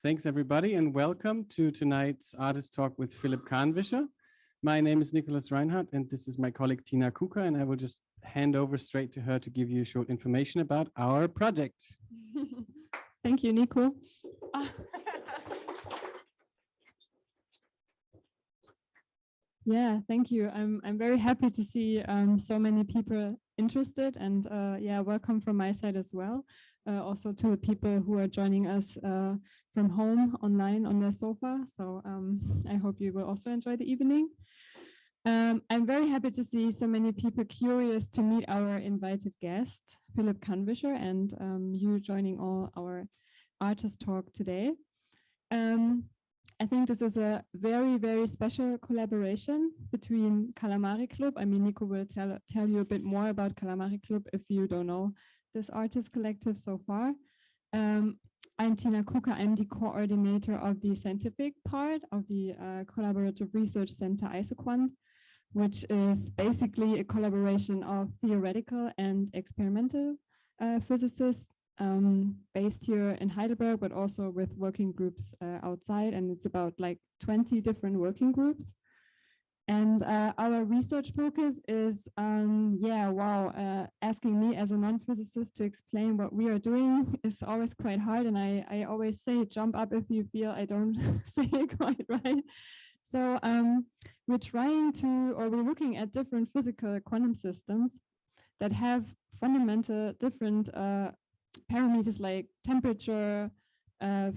Thanks everybody and welcome to tonight's artist talk with Philip Kanwischer. My name is Nicolas Reinhart and this is my colleague Tina Kuka, and I will just hand over straight to her to give you short information about our project. Thank you, Nico. Yeah, thank you. I'm very happy to see so many people interested, and yeah, welcome from my side as well. Also to the people who are joining us from home online on their sofa. So I hope you will also enjoy the evening. I'm very happy to see so many people curious to meet our invited guest, Philip Kanwischer, and you joining all our artist talk today. I think this is a very, very special collaboration between Calamari Club. I mean, Nico will tell you a bit more about Calamari Club if you don't know this artist collective so far. I'm Tina Kuka. I'm the coordinator of the scientific part of the Collaborative Research Center ISOQuant, which is basically a collaboration of theoretical and experimental physicists based here in Heidelberg, but also with working groups outside. And it's about like 20 different working groups. And our research focus is, asking me as a non-physicist to explain what we are doing is always quite hard. And I always say, jump up if you feel I don't say it quite right. So we're looking at different physical quantum systems that have fundamental different parameters like temperature,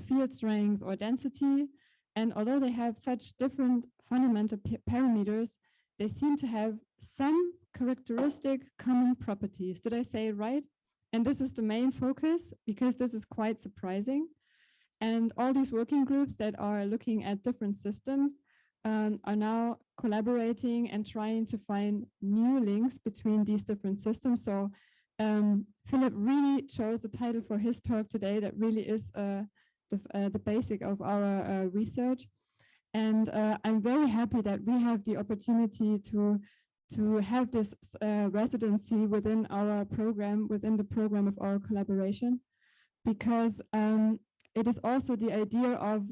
field strength, or density. And although they have such different fundamental parameters, they seem to have some characteristic common properties. Did I say it right? And this is the main focus because this is quite surprising. And all these working groups that are looking at different systems are now collaborating and trying to find new links between these different systems. So Philip really chose the title for his talk today that really is the basic of our research. And I'm very happy that we have the opportunity to have this residency within our program, within the program of our collaboration, because it is also the idea of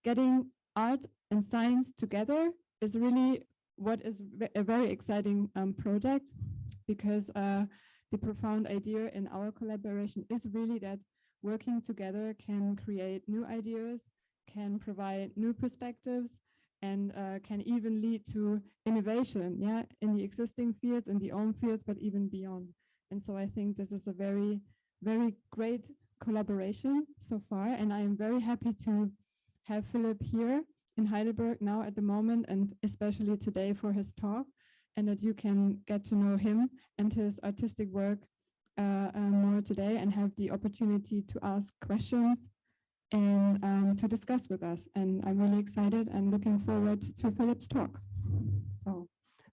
getting art and science together is really what is a very exciting project, because the profound idea in our collaboration is really that working together can create new ideas, can provide new perspectives, and can even lead to innovation, yeah, in the existing fields, in the own fields, but even beyond. And so I think this is a very, very great collaboration so far. And I am very happy to have Philip here in Heidelberg now at the moment, and especially today for his talk, and that you can get to know him and his artistic work more today and have the opportunity to ask questions and to discuss with us. And I'm really excited and looking forward to Philip's talk. So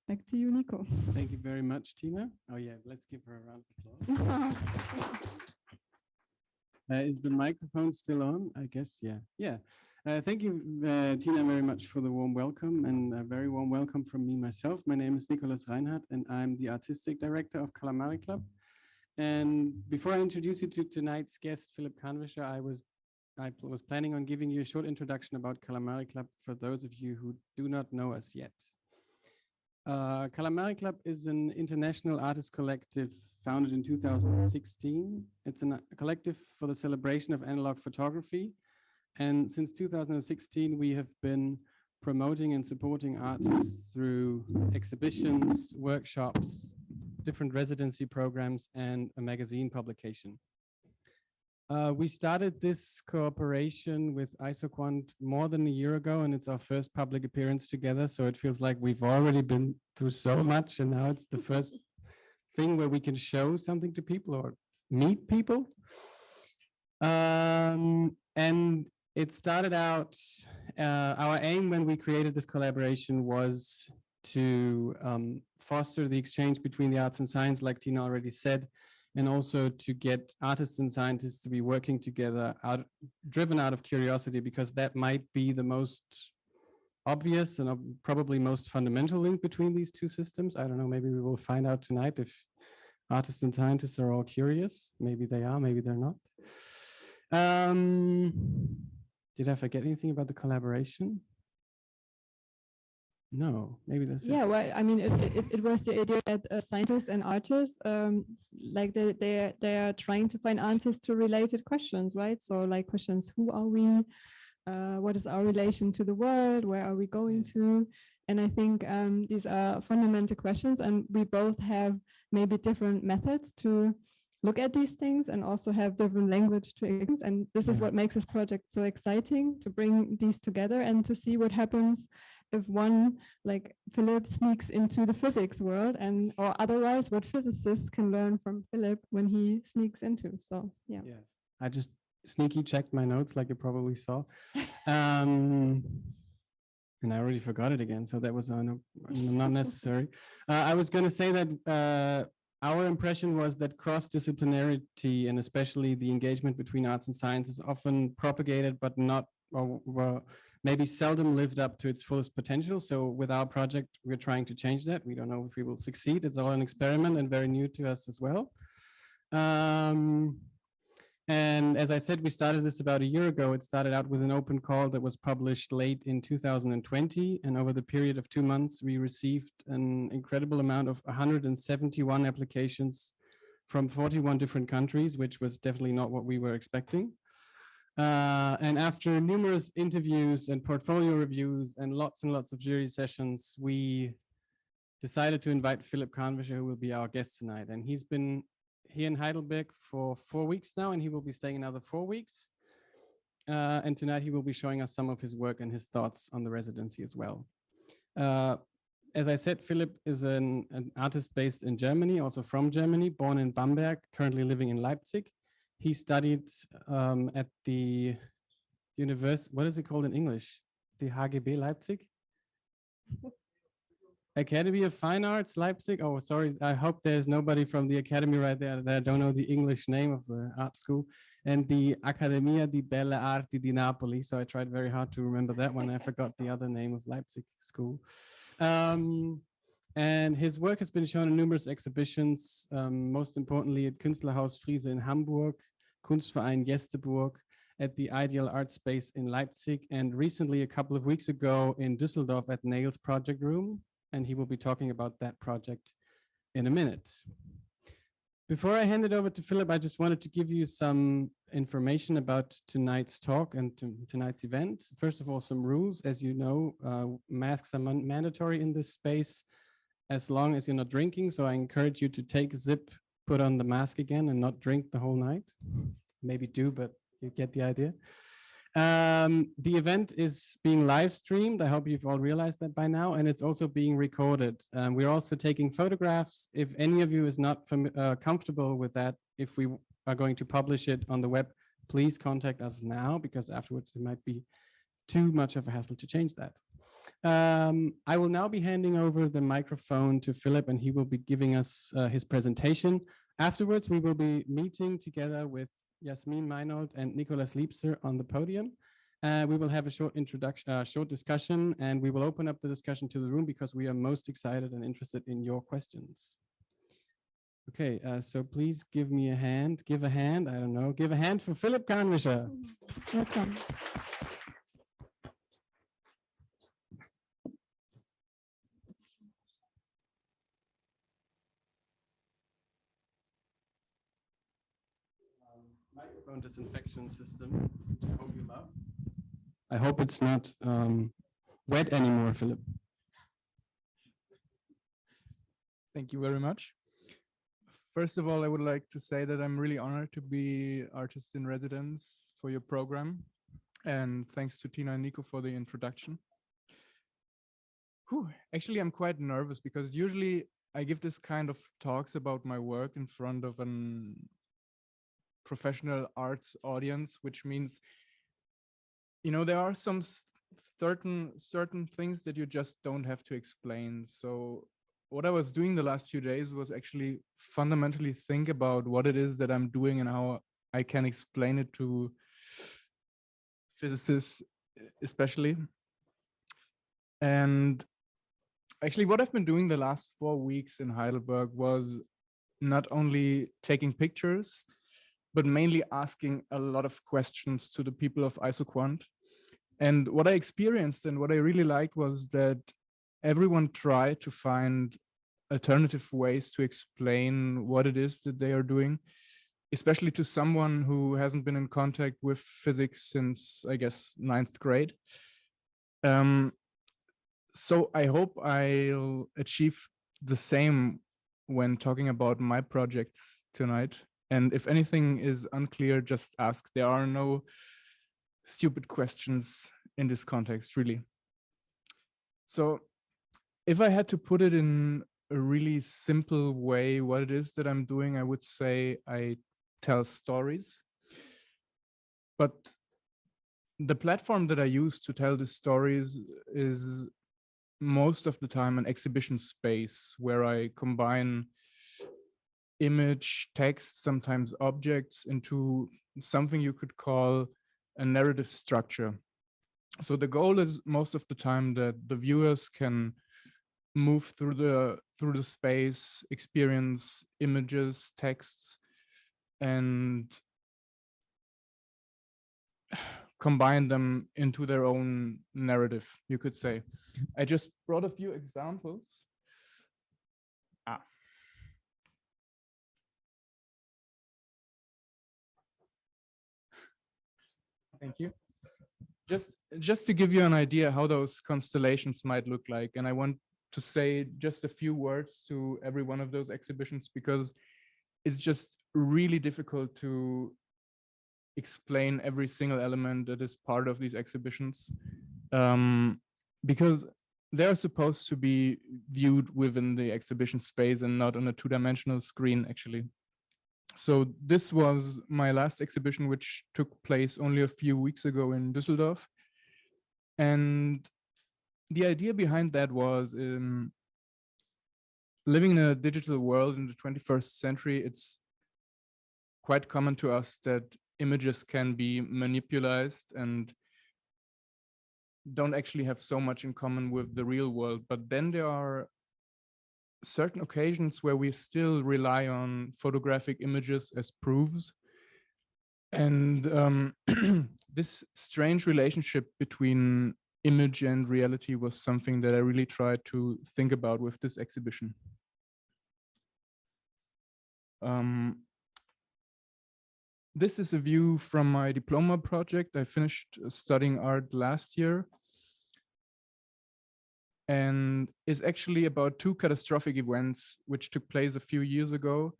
back to you, Nico. Thank you very much, Tina. Oh yeah, let's give her a round of applause. Is the microphone still on? I guess, yeah. Yeah. Thank you, Tina, very much for the warm welcome, and a very warm welcome from me myself. My name is Nicolas Reinhart, and I'm the artistic director of Calamari Club. And before I introduce you to tonight's guest, Philip Kanwischer, I was planning on giving you a short introduction about Calamari Club for those of you who do not know us yet. Calamari Club is an international artist collective founded in 2016. It's a collective for the celebration of analog photography. And since 2016, we have been promoting and supporting artists through exhibitions, workshops, different residency programs, and a magazine publication. We started this cooperation with ISOQuant more than a year ago, and it's our first public appearance together. So it feels like we've already been through so much, and now it's the first thing where we can show something to people or meet people. And it started out, our aim when we created this collaboration was to foster the exchange between the arts and science, like Tina already said, and also to get artists and scientists to be working together, driven out of curiosity, because that might be the most obvious and probably most fundamental link between these two systems. I don't know, maybe we will find out tonight if artists and scientists are all curious. Maybe they are, maybe they're not. Did I forget anything about the collaboration? No, maybe that's Yeah, it. well, I mean, it was the idea that scientists and artists, like they are trying to find answers to related questions, right? So like questions: who are we? What is our relation to the world? Where are we going to? And I think these are fundamental questions, and we both have maybe different methods to look at these things and also have different language to things. And this is what makes this project so exciting, to bring these together and to see what happens if one, like Philip, sneaks into the physics world, and or otherwise what physicists can learn from Philip when he sneaks into. So yeah. I just sneaky checked my notes, like you probably saw. And I already forgot it again, so that was not necessary. I was going to say that our impression was that cross-disciplinarity, and especially the engagement between arts and science, is often propagated, but not, or well, maybe seldom lived up to its fullest potential. So with our project, we're trying to change that. We don't know if we will succeed. It's all an experiment and very new to us as well. And as I said, we started this about a year ago. It started out with an open call that was published late in 2020. And over the period of 2 months, we received an incredible amount of 171 applications from 41 different countries, which was definitely not what we were expecting. And after numerous interviews and portfolio reviews and lots of jury sessions, we decided to invite Philip Kanwischer, who will be our guest tonight. And he's been here in Heidelberg for 4 weeks now, and he will be staying another 4 weeks. And tonight he will be showing us some of his work and his thoughts on the residency as well. As I said, Philip is an artist based in Germany, also from Germany, born in Bamberg, currently living in Leipzig. He studied at the university, what is it called in English? The HGB Leipzig? Academy of Fine Arts, Leipzig. Oh, sorry. I hope there's nobody from the academy right there that I don't know the English name of the art school. And the Accademia di Belle Arti di Napoli. So I tried very hard to remember that one. I forgot the other name of Leipzig school. And his work has been shown in numerous exhibitions, most importantly at Künstlerhaus Friese in Hamburg, Kunstverein Gästeburg, at the Ideal Art Space in Leipzig, and recently, a couple of weeks ago, in Dusseldorf at Nail's Project Room. And he will be talking about that project in a minute. Before I hand it over to Philip, I just wanted to give you some information about tonight's talk and tonight's event. First of all, some rules. As you know, masks are mandatory in this space as long as you're not drinking. So I encourage you to take a sip, put on the mask again, and not drink the whole night. Maybe do, but you get the idea. The event is being live streamed. I hope you've all realized that by now, and it's also being recorded. We're also taking photographs. If any of you is not comfortable with that, if we are going to publish it on the web, please contact us now, because afterwards it might be too much of a hassle to change that. I will now be handing over the microphone to Philip, and he will be giving us his presentation. Afterwards, we will be meeting together with Jasmin, Meinold, and Nicolas Liebster on the podium. We will have a short introduction, short discussion, and we will open up the discussion to the room because we are most excited and interested in your questions. Okay, so please give me a hand, give a hand, I don't know, give a hand for Philip Kanwischer. Welcome. Microphone disinfection system, which I hope you love. I hope it's not wet anymore, Philip. Thank you very much. First of all, I would like to say that I'm really honored to be artist in residence for your program. And thanks to Tina and Nico for the introduction. Actually, I'm quite nervous because usually I give this kind of talks about my work in front of an professional arts audience, which means, you know, there are some certain things that you just don't have to explain. So what I was doing the last few days was actually fundamentally think about what it is that I'm doing and how I can explain it to physicists especially. And actually what I've been doing the last 4 weeks in Heidelberg was not only taking pictures, but mainly asking a lot of questions to the people of IsoQuant. And what I experienced and what I really liked was that everyone tried to find alternative ways to explain what it is that they are doing, especially to someone who hasn't been in contact with physics since, I guess, 9th grade. So I hope I'll achieve the same when talking about my projects tonight. And if anything is unclear, just ask. There are no stupid questions in this context, really. So if I had to put it in a really simple way, what it is that I'm doing, I would say I tell stories. But the platform that I use to tell the stories is most of the time an exhibition space where I combine image, text, sometimes objects into something you could call a narrative structure. So the goal is most of the time that the viewers can move through the space, experience images, texts, and combine them into their own narrative, you could say. I just brought a few examples. Thank you. Just to give you an idea how those constellations might look like, and I want to say just a few words to every one of those exhibitions because it's just really difficult to explain every single element that is part of these exhibitions, because they're supposed to be viewed within the exhibition space and not on a two-dimensional screen, actually. So this was my last exhibition, which took place only a few weeks ago in Dusseldorf. And the idea behind that was living in a digital world in the 21st century, it's quite common to us that images can be manipulated and don't actually have so much in common with the real world. But then there are certain occasions where we still rely on photographic images as proofs. And this strange relationship between image and reality was something that I really tried to think about with this exhibition. This is a view from my diploma project. I finished studying art last year and is actually about two catastrophic events which took place a few years ago.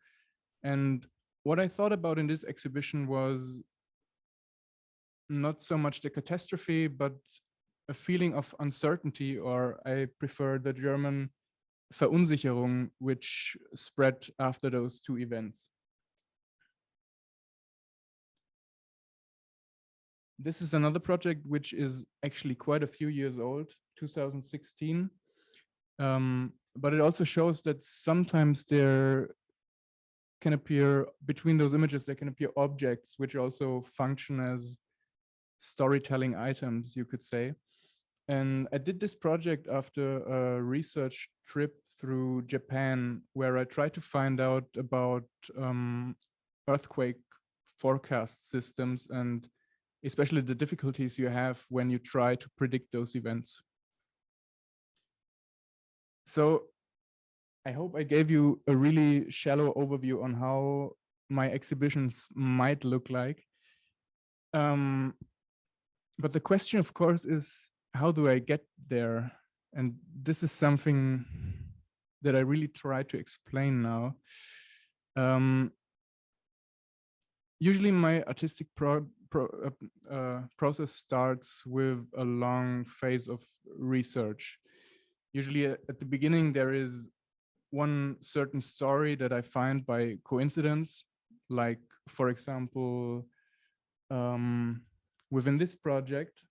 And what I thought about in this exhibition was not so much the catastrophe, but a feeling of uncertainty, or I prefer the German Verunsicherung, which spread after those two events. This is another project which is actually quite a few years old, 2016. But it also shows that sometimes there can appear, between those images, there can appear objects which also function as storytelling items, you could say. And I did this project after a research trip through Japan, where I tried to find out about earthquake forecast systems and especially the difficulties you have when you try to predict those events. So I hope I gave you a really shallow overview on how my exhibitions might look like. But the question, of course, is how do I get there? And this is something that I really try to explain now. Usually my artistic process starts with a long phase of research. Usually at the beginning, there is one certain story that I find by coincidence, like, for example, within this project,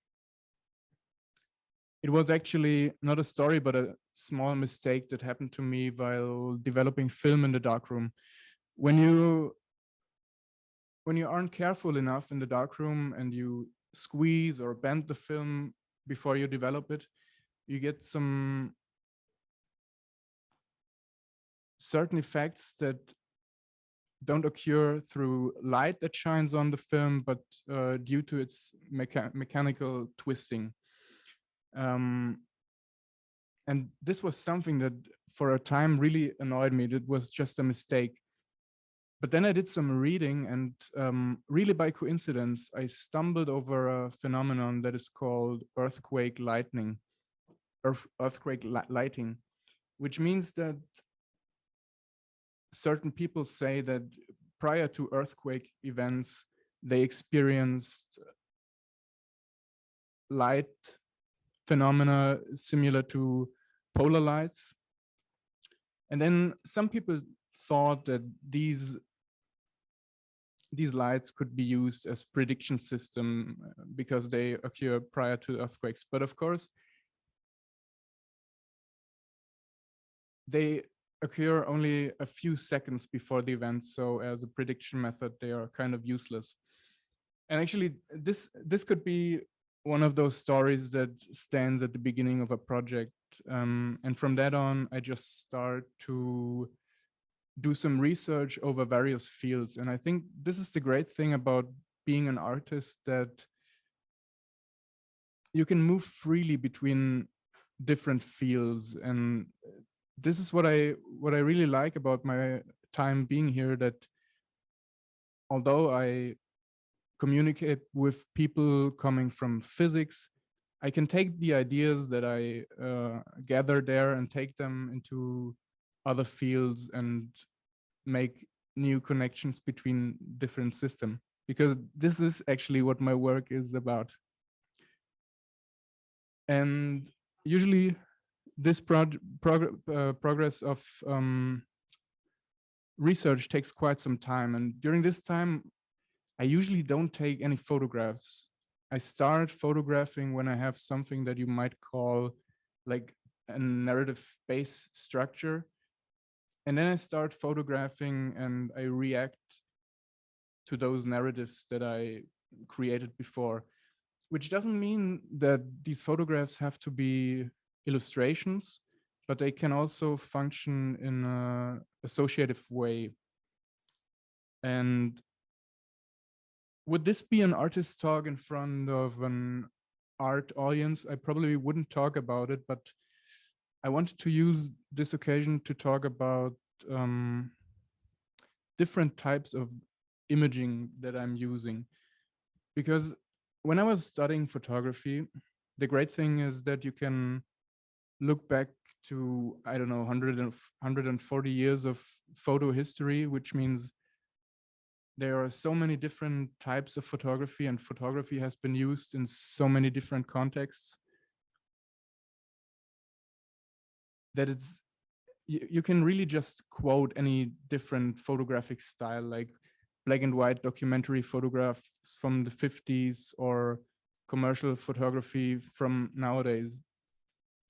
it was actually not a story, but a small mistake that happened to me while developing film in the darkroom. When you aren't careful enough in the darkroom and you squeeze or bend the film before you develop it, you get some certain effects that don't occur through light that shines on the film, but due to its mechanical twisting. And this was something that for a time really annoyed me. It was just a mistake. But then I did some reading, and really by coincidence, I stumbled over a phenomenon that is called earthquake lighting, which means that certain people say that prior to earthquake events, they experienced light phenomena similar to polar lights. And then some people thought that these lights could be used as prediction system because they occur prior to earthquakes. But of course, they occur only a few seconds before the event. So as a prediction method, they are kind of useless. And actually, this could be one of those stories that stands at the beginning of a project. And from that on, I just start to do some research over various fields. And I think this is the great thing about being an artist, that you can move freely between different fields. And this is what I really like about my time being here, that although I communicate with people coming from physics, I can take the ideas that I gather there and take them into other fields and make new connections between different systems, because this is actually what my work is about. And usually this progress of research takes quite some time. And during this time, I usually don't take any photographs. I start photographing when I have something that you might call like a narrative base structure. And then I start photographing and I react to those narratives that I created before, which doesn't mean that these photographs have to be illustrations, but they can also function in an associative way. And would this be an artist talk in front of an art audience? I probably wouldn't talk about it, but I wanted to use this occasion to talk about different types of imaging that I'm using. Because when I was studying photography, the great thing is that you can look back to, I don't know, 140 years of photo history, which means there are so many different types of photography, and photography has been used in so many different contexts that it's, you can really just quote any different photographic style, like black and white documentary photographs from the 50s or commercial photography from nowadays.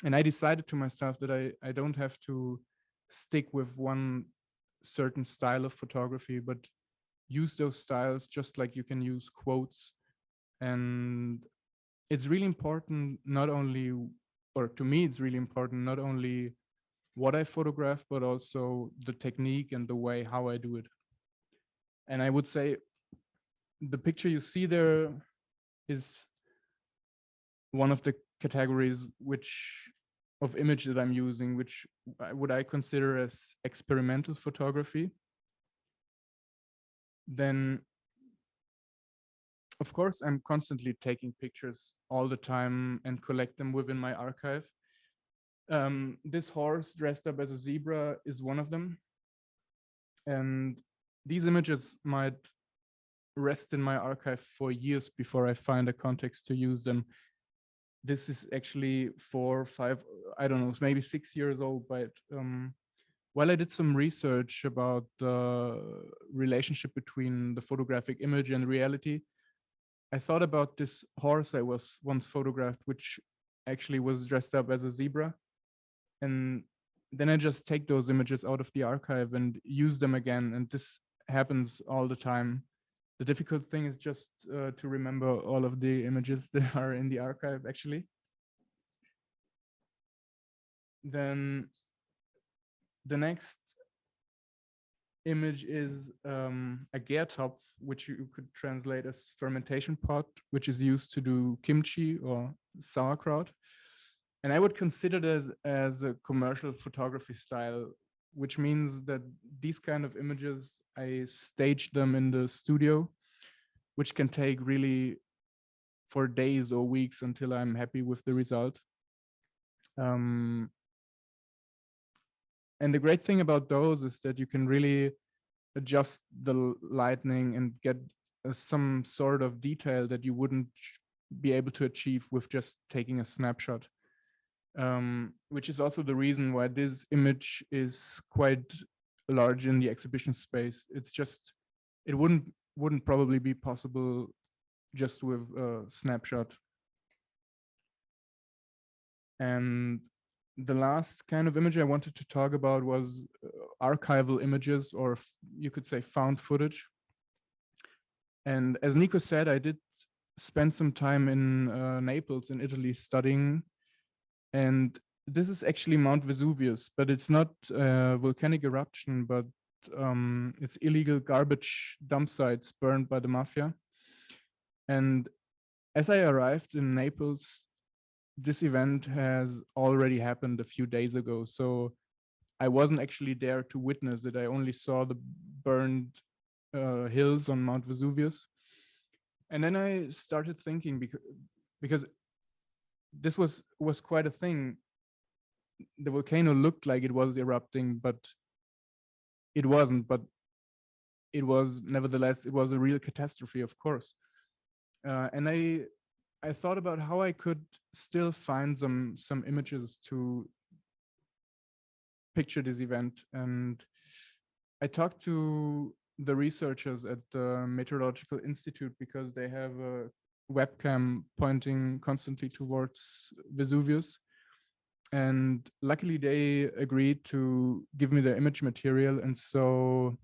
And I decided to myself that I don't have to stick with one certain style of photography, but use those styles just like you can use quotes. And it's really important, not only, or to me, it's really important, not only what I photograph, but also the technique and the way how I do it. And I would say the picture you see there is one of the categories of image that I'm using, which would I consider as experimental photography. Then, of course, I'm constantly taking pictures all the time and collect them within my archive. This horse dressed up as a zebra is one of them. And these images might rest in my archive for years before I find a context to use them. This is actually 4 or 5, I don't know, it's maybe 6 years old, but while I did some research about the relationship between the photographic image and reality, I thought about this horse I was once photographed, which actually was dressed up as a zebra. And then I just take those images out of the archive and use them again. And this happens all the time. The difficult thing is just to remember all of the images that are in the archive, actually. Then the next image is a Gärtopf, which you could translate as fermentation pot, which is used to do kimchi or sauerkraut. And I would consider this as a commercial photography style, which means that these kind of images, I stage them in the studio, which can take really for days or weeks until I'm happy with the result. And the great thing about those is that you can really adjust the lighting and get some sort of detail that you wouldn't be able to achieve with just taking a snapshot. Which is also the reason why this image is quite large in the exhibition space. It's just, it wouldn't probably be possible just with a snapshot. And the last kind of image I wanted to talk about was archival images, or you could say found footage. And as Nico said, I did spend some time in Naples in Italy studying. And this is actually Mount Vesuvius, but it's not a volcanic eruption, but it's illegal garbage dump sites burned by the mafia. And as I arrived in Naples, this event has already happened a few days ago. So I wasn't actually there to witness it. I only saw the burned hills on Mount Vesuvius. And then I started thinking, because this was quite a thing. The volcano looked like it was erupting, but it wasn't. But it was, nevertheless, it was a real catastrophe, of course. And I thought about how I could still find some images to picture this event. And I talked to the researchers at the Meteorological Institute, because they have a webcam pointing constantly towards Vesuvius. And luckily they agreed to give me the image material. And so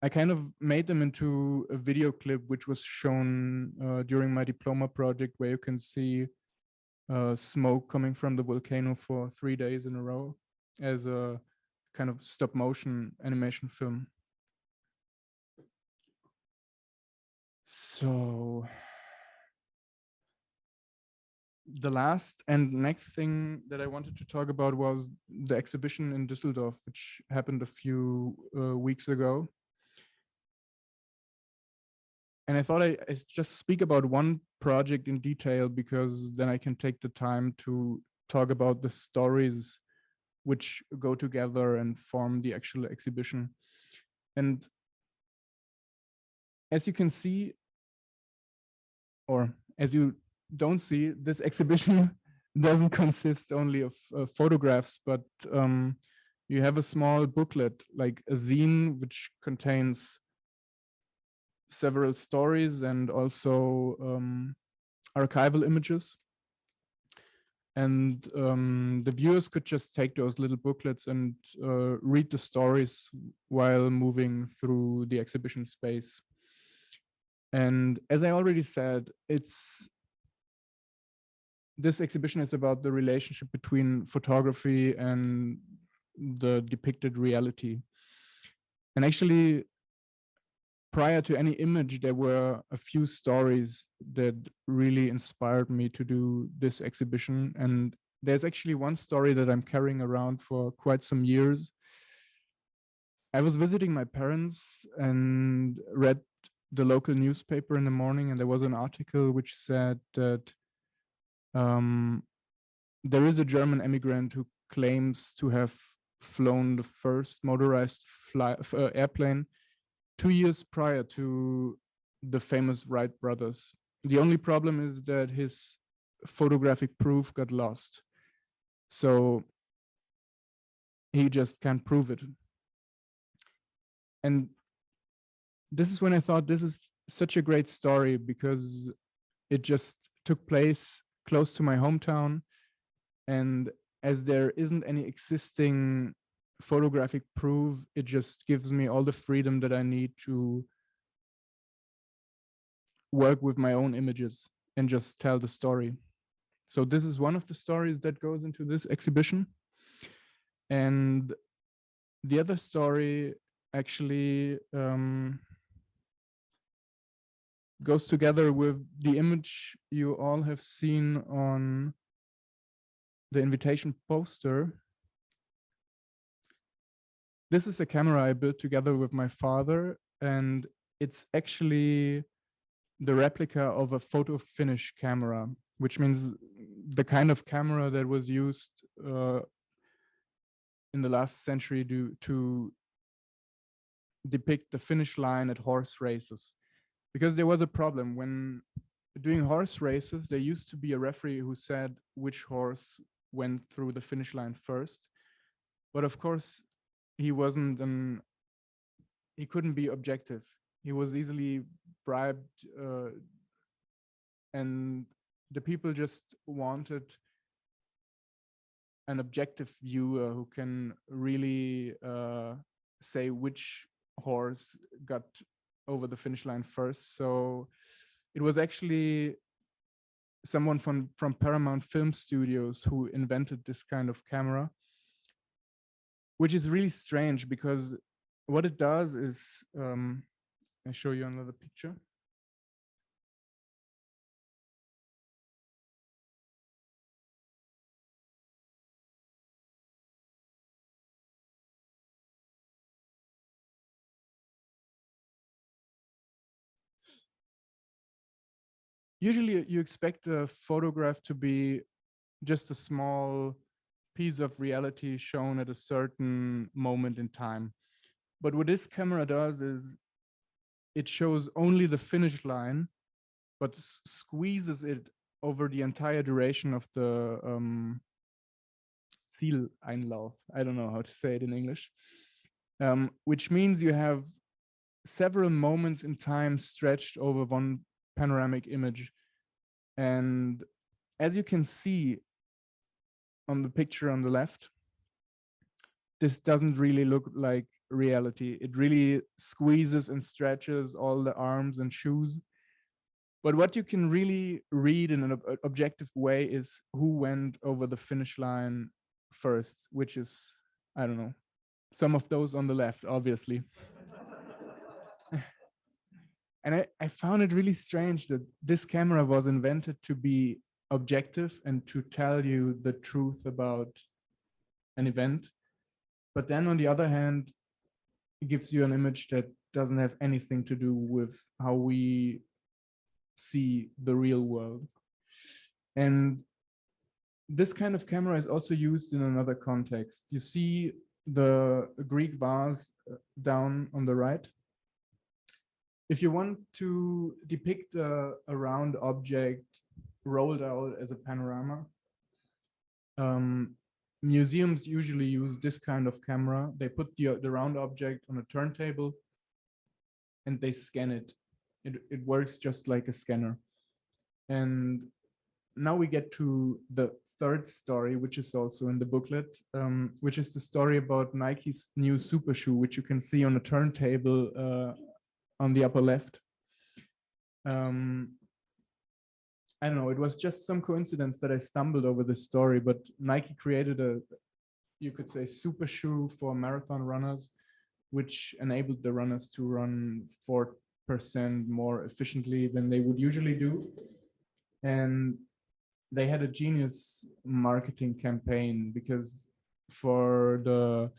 I kind of made them into a video clip, which was shown during my diploma project, where you can see smoke coming from the volcano for 3 days in a row as a kind of stop motion animation film. So the last and next thing that I wanted to talk about was the exhibition in Dusseldorf, which happened a few weeks ago. And I thought I just speak about one project in detail, because then I can take the time to talk about the stories which go together and form the actual exhibition. And as you can see, or as you don't see, this exhibition doesn't consist only of photographs, but you have a small booklet, like a zine, which contains several stories and also archival images. And the viewers could just take those little booklets and read the stories while moving through the exhibition space. And as I already said, this exhibition is about the relationship between photography and the depicted reality. And actually, prior to any image, there were a few stories that really inspired me to do this exhibition. And there's actually one story that I'm carrying around for quite some years. I was visiting my parents and read the local newspaper in the morning, and there was an article which said that there is a German immigrant who claims to have flown the first motorized airplane 2 years prior to the famous Wright brothers. The only problem is that his photographic proof got lost. So he just can't prove it. And this is when I thought this is such a great story, because it just took place close to my hometown. And as there isn't any existing photographic proof, it just gives me all the freedom that I need to work with my own images and just tell the story. So this is one of the stories that goes into this exhibition. And The other story actually goes together with the image you all have seen on the invitation poster. This is a camera I built together with my father, and it's actually the replica of a photo finish camera, which means the kind of camera that was used in the last century to depict the finish line at horse races. Because there was a problem when doing horse races, there used to be a referee who said which horse went through the finish line first. But of course, he couldn't be objective. He was easily bribed, and the people just wanted an objective viewer who can really say which horse got over the finish line first. So it was actually someone from Paramount Film Studios who invented this kind of camera, which is really strange because what it does is, I show you another picture. Usually you expect a photograph to be just a small piece of reality shown at a certain moment in time. But what this camera does is it shows only the finish line, but squeezes it over the entire duration of the Zieleinlauf. I don't know how to say it in English, which means you have several moments in time stretched over one panoramic image. And as you can see on the picture on the left, this doesn't really look like reality. It really squeezes and stretches all the arms and shoes. But what you can really read in an objective way is who went over the finish line first, which is, I don't know, some of those on the left, obviously. And I found it really strange that this camera was invented to be objective and to tell you the truth about an event. But then on the other hand, it gives you an image that doesn't have anything to do with how we see the real world. And this kind of camera is also used in another context. You see the Greek vase down on the right. If you want to depict a round object rolled out as a panorama, museums usually use this kind of camera. They put the round object on a turntable and they scan it. It works just like a scanner. And now we get to the third story, which is also in the booklet, which is the story about Nike's new super shoe, which you can see on a turntable on the upper left. I don't know, it was just some coincidence that I stumbled over this story, but Nike created you could say, super shoe for marathon runners, which enabled the runners to run 4% more efficiently than they would usually do. And they had a genius marketing campaign because for the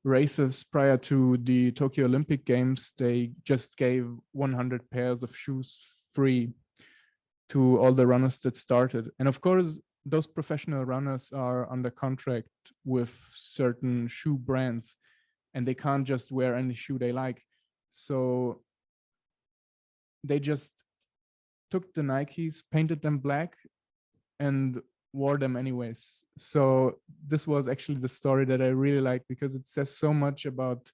races prior to the Tokyo Olympic Games, they just gave 100 pairs of shoes free to all the runners that started. And of course, those professional runners are under contract with certain shoe brands and they can't just wear any shoe they like. So they just took the Nikes, painted them black and wore them anyways. So this was actually the story that I really liked because it says so much about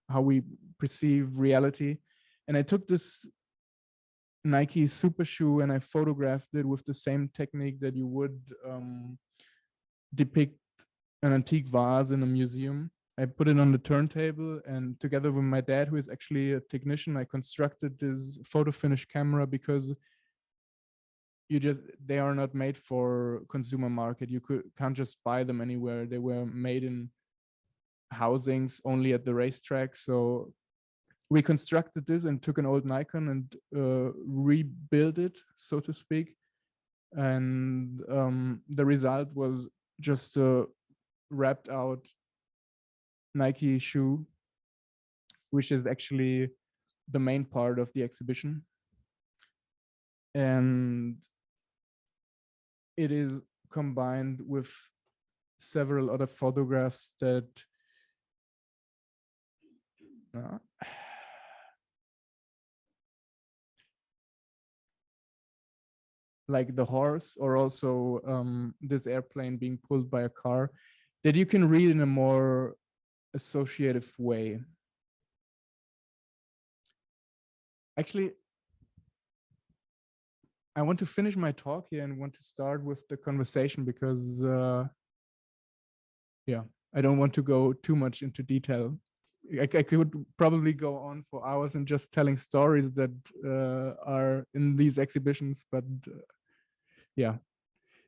how we perceive reality. And I took this Nike super shoe and I photographed it with the same technique that you would depict an antique vase in a museum. I put it on the turntable and together with my dad, who is actually a technician, I constructed this photo finish camera because they are not made for consumer market. You can't just buy them anywhere. They were made in housings only at the racetrack. So we constructed this and took an old Nikon and rebuilt it, so to speak. And the result was just a wrapped out Nike shoe, which is actually the main part of the exhibition. And it is combined with several other photographs that like the horse, or also this airplane being pulled by a car, that you can read in a more associative way. Actually, I want to finish my talk here and want to start with the conversation because, yeah, I don't want to go too much into detail. I could probably go on for hours and just telling stories that are in these exhibitions, but yeah.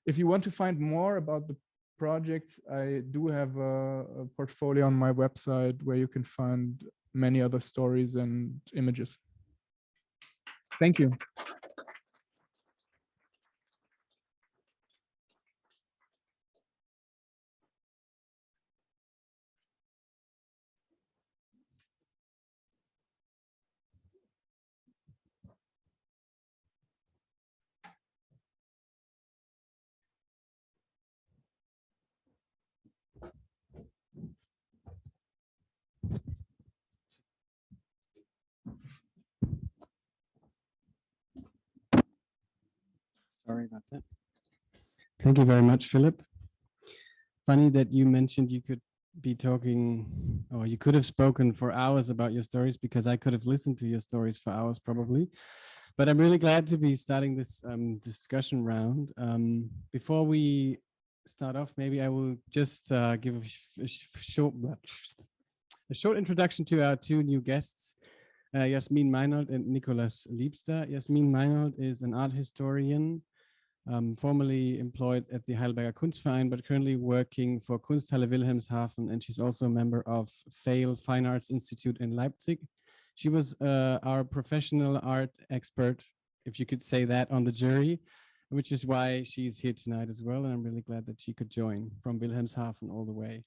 If you want to find more about the projects, I do have a portfolio on my website where you can find many other stories and images. Thank you. Sorry about that. Thank you very much, Philip. Funny that you mentioned you could be talking, or you could have spoken for hours about your stories, because I could have listened to your stories for hours probably. But I'm really glad to be starting this discussion round. Before we start off, maybe I will just give a short introduction to our two new guests, Jasmin Meinold and Nicolas Liebster. Jasmin Meinold is an art historian, formerly employed at the Heidelberger Kunstverein, but currently working for Kunsthalle Wilhelmshaven, and she's also a member of FAIL Fine Arts Institute in Leipzig. She was our professional art expert, if you could say that, on the jury, which is why she's here tonight as well, and I'm really glad that she could join from Wilhelmshaven all the way.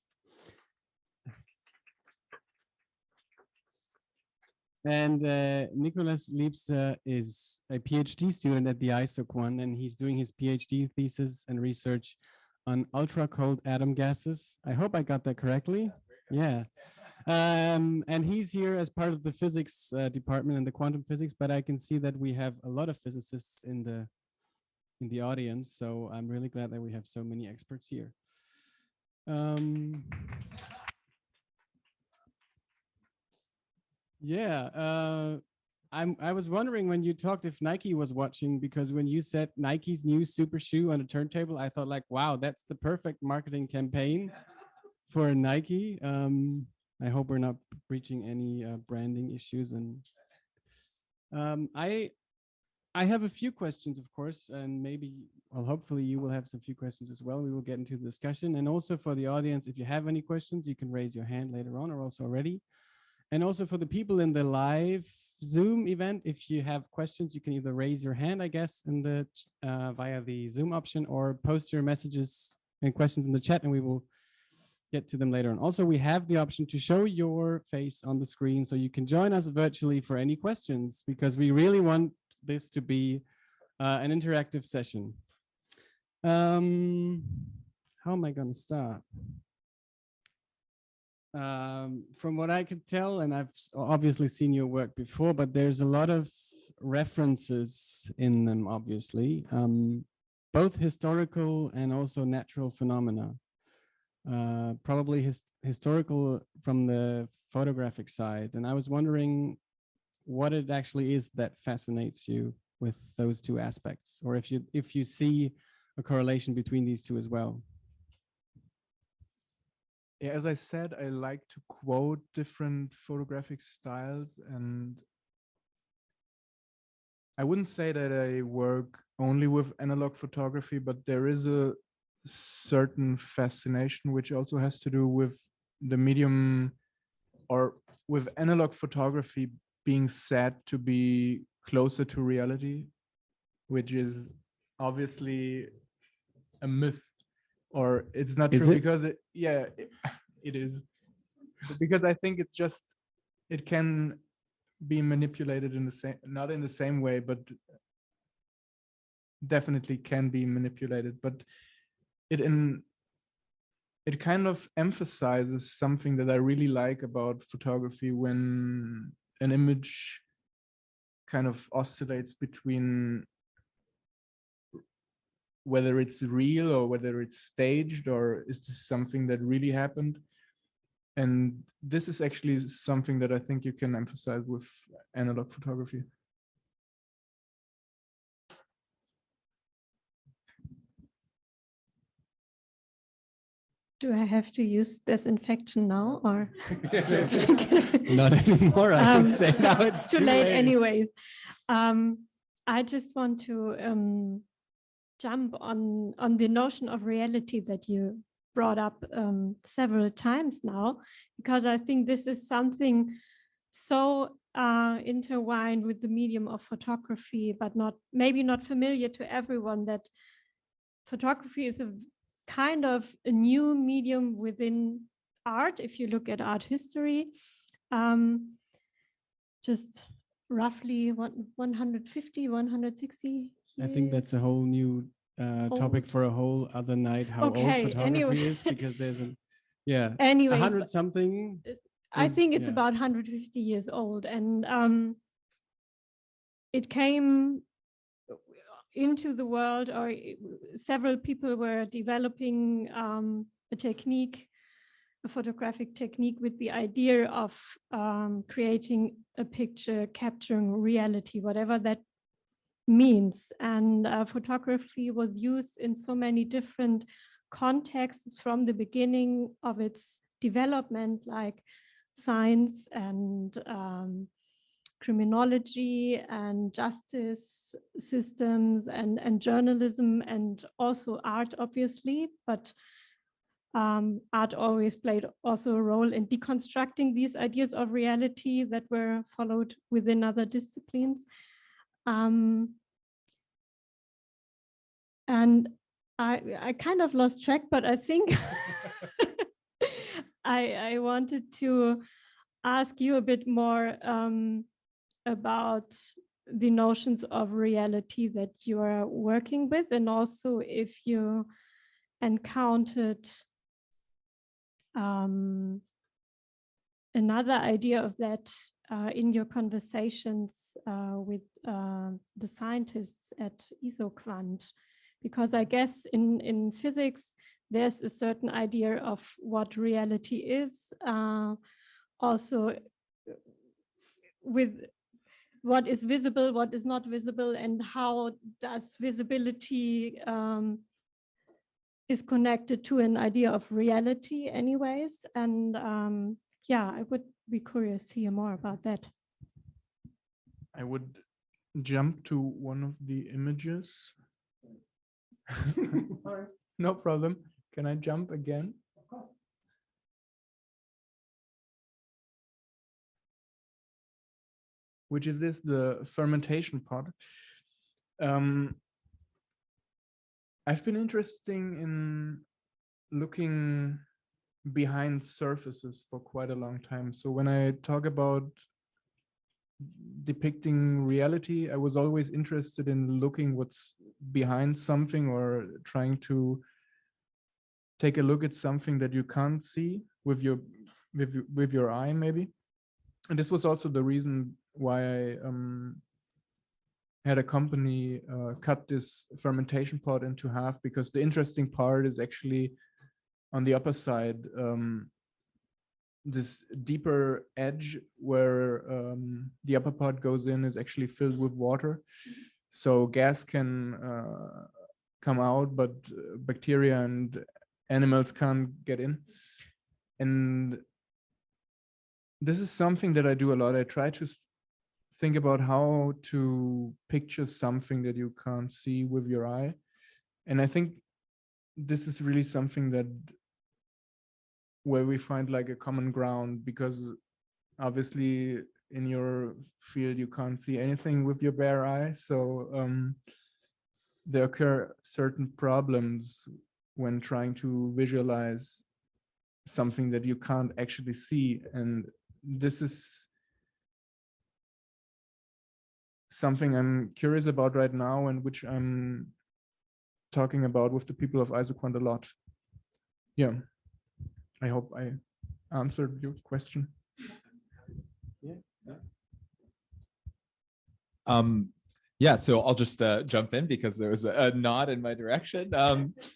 And Nicolas Liebster is a PhD student at the ISOC1, and he's doing his PhD thesis and research on ultra cold atom gases. I hope I got that correctly. Yeah. And he's here as part of the physics department and the quantum physics, but I can see that we have a lot of physicists in the audience, so I'm really glad that we have so many experts here. Yeah, I was wondering when you talked if Nike was watching, because when you said Nike's new super shoe on a turntable, I thought like, wow, that's the perfect marketing campaign for Nike. I hope we're not breaching any branding issues. And I have a few questions, of course, and maybe, well, hopefully you will have some few questions as well. We will get into the discussion. And also for the audience, if you have any questions, you can raise your hand later on, or also already. And also for the people in the live Zoom event, if you have questions, you can either raise your hand, I guess, in the via the Zoom option, or post your messages and questions in the chat, and we will get to them later on. Also, we have the option to show your face on the screen, so you can join us virtually for any questions, because we really want this to be an interactive session. How am I going to start? From what I could tell, and I've obviously seen your work before, but there's a lot of references in them, obviously, both historical and also natural phenomena. Probably historical from the photographic side. And I was wondering what it actually is that fascinates you with those two aspects, or if you see a correlation between these two as well. Yeah, as I said, I like to quote different photographic styles, and I wouldn't say that I work only with analog photography, but there is a certain fascination which also has to do with the medium, or with analog photography being said to be closer to reality, which is obviously a myth, or it's not Is true it? because it is. Because I think it's just, it can be manipulated in the same, not in the same way, but definitely can be manipulated. But it kind of emphasizes something that I really like about photography, when an image kind of oscillates between whether it's real or whether it's staged, or is this something that really happened. And this is actually something that I think you can emphasize with analog photography. Do I have to use disinfection now, or? Not anymore, I would say. Now it's too late anyways. I just want to jump on the notion of reality that you brought up several times now, because I think this is something so intertwined with the medium of photography, but maybe not familiar to everyone, that photography is a kind of a new medium within art. If you look at art history, just roughly 150, 160 years. I think that's a whole new topic for a whole other night, how old photography is, because there's a, anyways, 100 something. I think it's about 150 years old, and it came into the world, or several people were developing a technique, a photographic technique, with the idea of creating a picture capturing reality, whatever that means. And photography was used in so many different contexts from the beginning of its development, like science and criminology and justice systems and journalism, and also art, obviously. But art always played also a role in deconstructing these ideas of reality that were followed within other disciplines. And I kind of lost track, but I think I wanted to ask you a bit more about the notions of reality that you are working with, and also if you encountered another idea of that in your conversations with the scientists at ISOQuant, because I guess in physics there's a certain idea of what reality is, also with what is visible, what is not visible, and how does visibility is connected to an idea of reality anyways. And I would be curious to hear more about that. I would jump to one of the images. Sorry. No problem. Can I jump again? Of course. Which is this, the fermentation pot. I've been interested in looking behind surfaces for quite a long time. So when I talk about depicting reality, I was always interested in looking what's behind something, or trying to take a look at something that you can't see with your eye, maybe. And this was also the reason why I had a company cut this fermentation pot into half, because the interesting part is actually on the upper side, this deeper edge where the upper part goes in is actually filled with water. So gas can come out, but bacteria and animals can't get in. And this is something that I do a lot. I try to think about how to picture something that you can't see with your eye. And I think this is really something that where we find like a common ground, because obviously in your field you can't see anything with your bare eye. So there occur certain problems when trying to visualize something that you can't actually see. And this is something I'm curious about right now, and which I'm talking about with the people of IsoQuant a lot. Yeah, I hope I answered your question. Yeah, so I'll just jump in because there was a nod in my direction.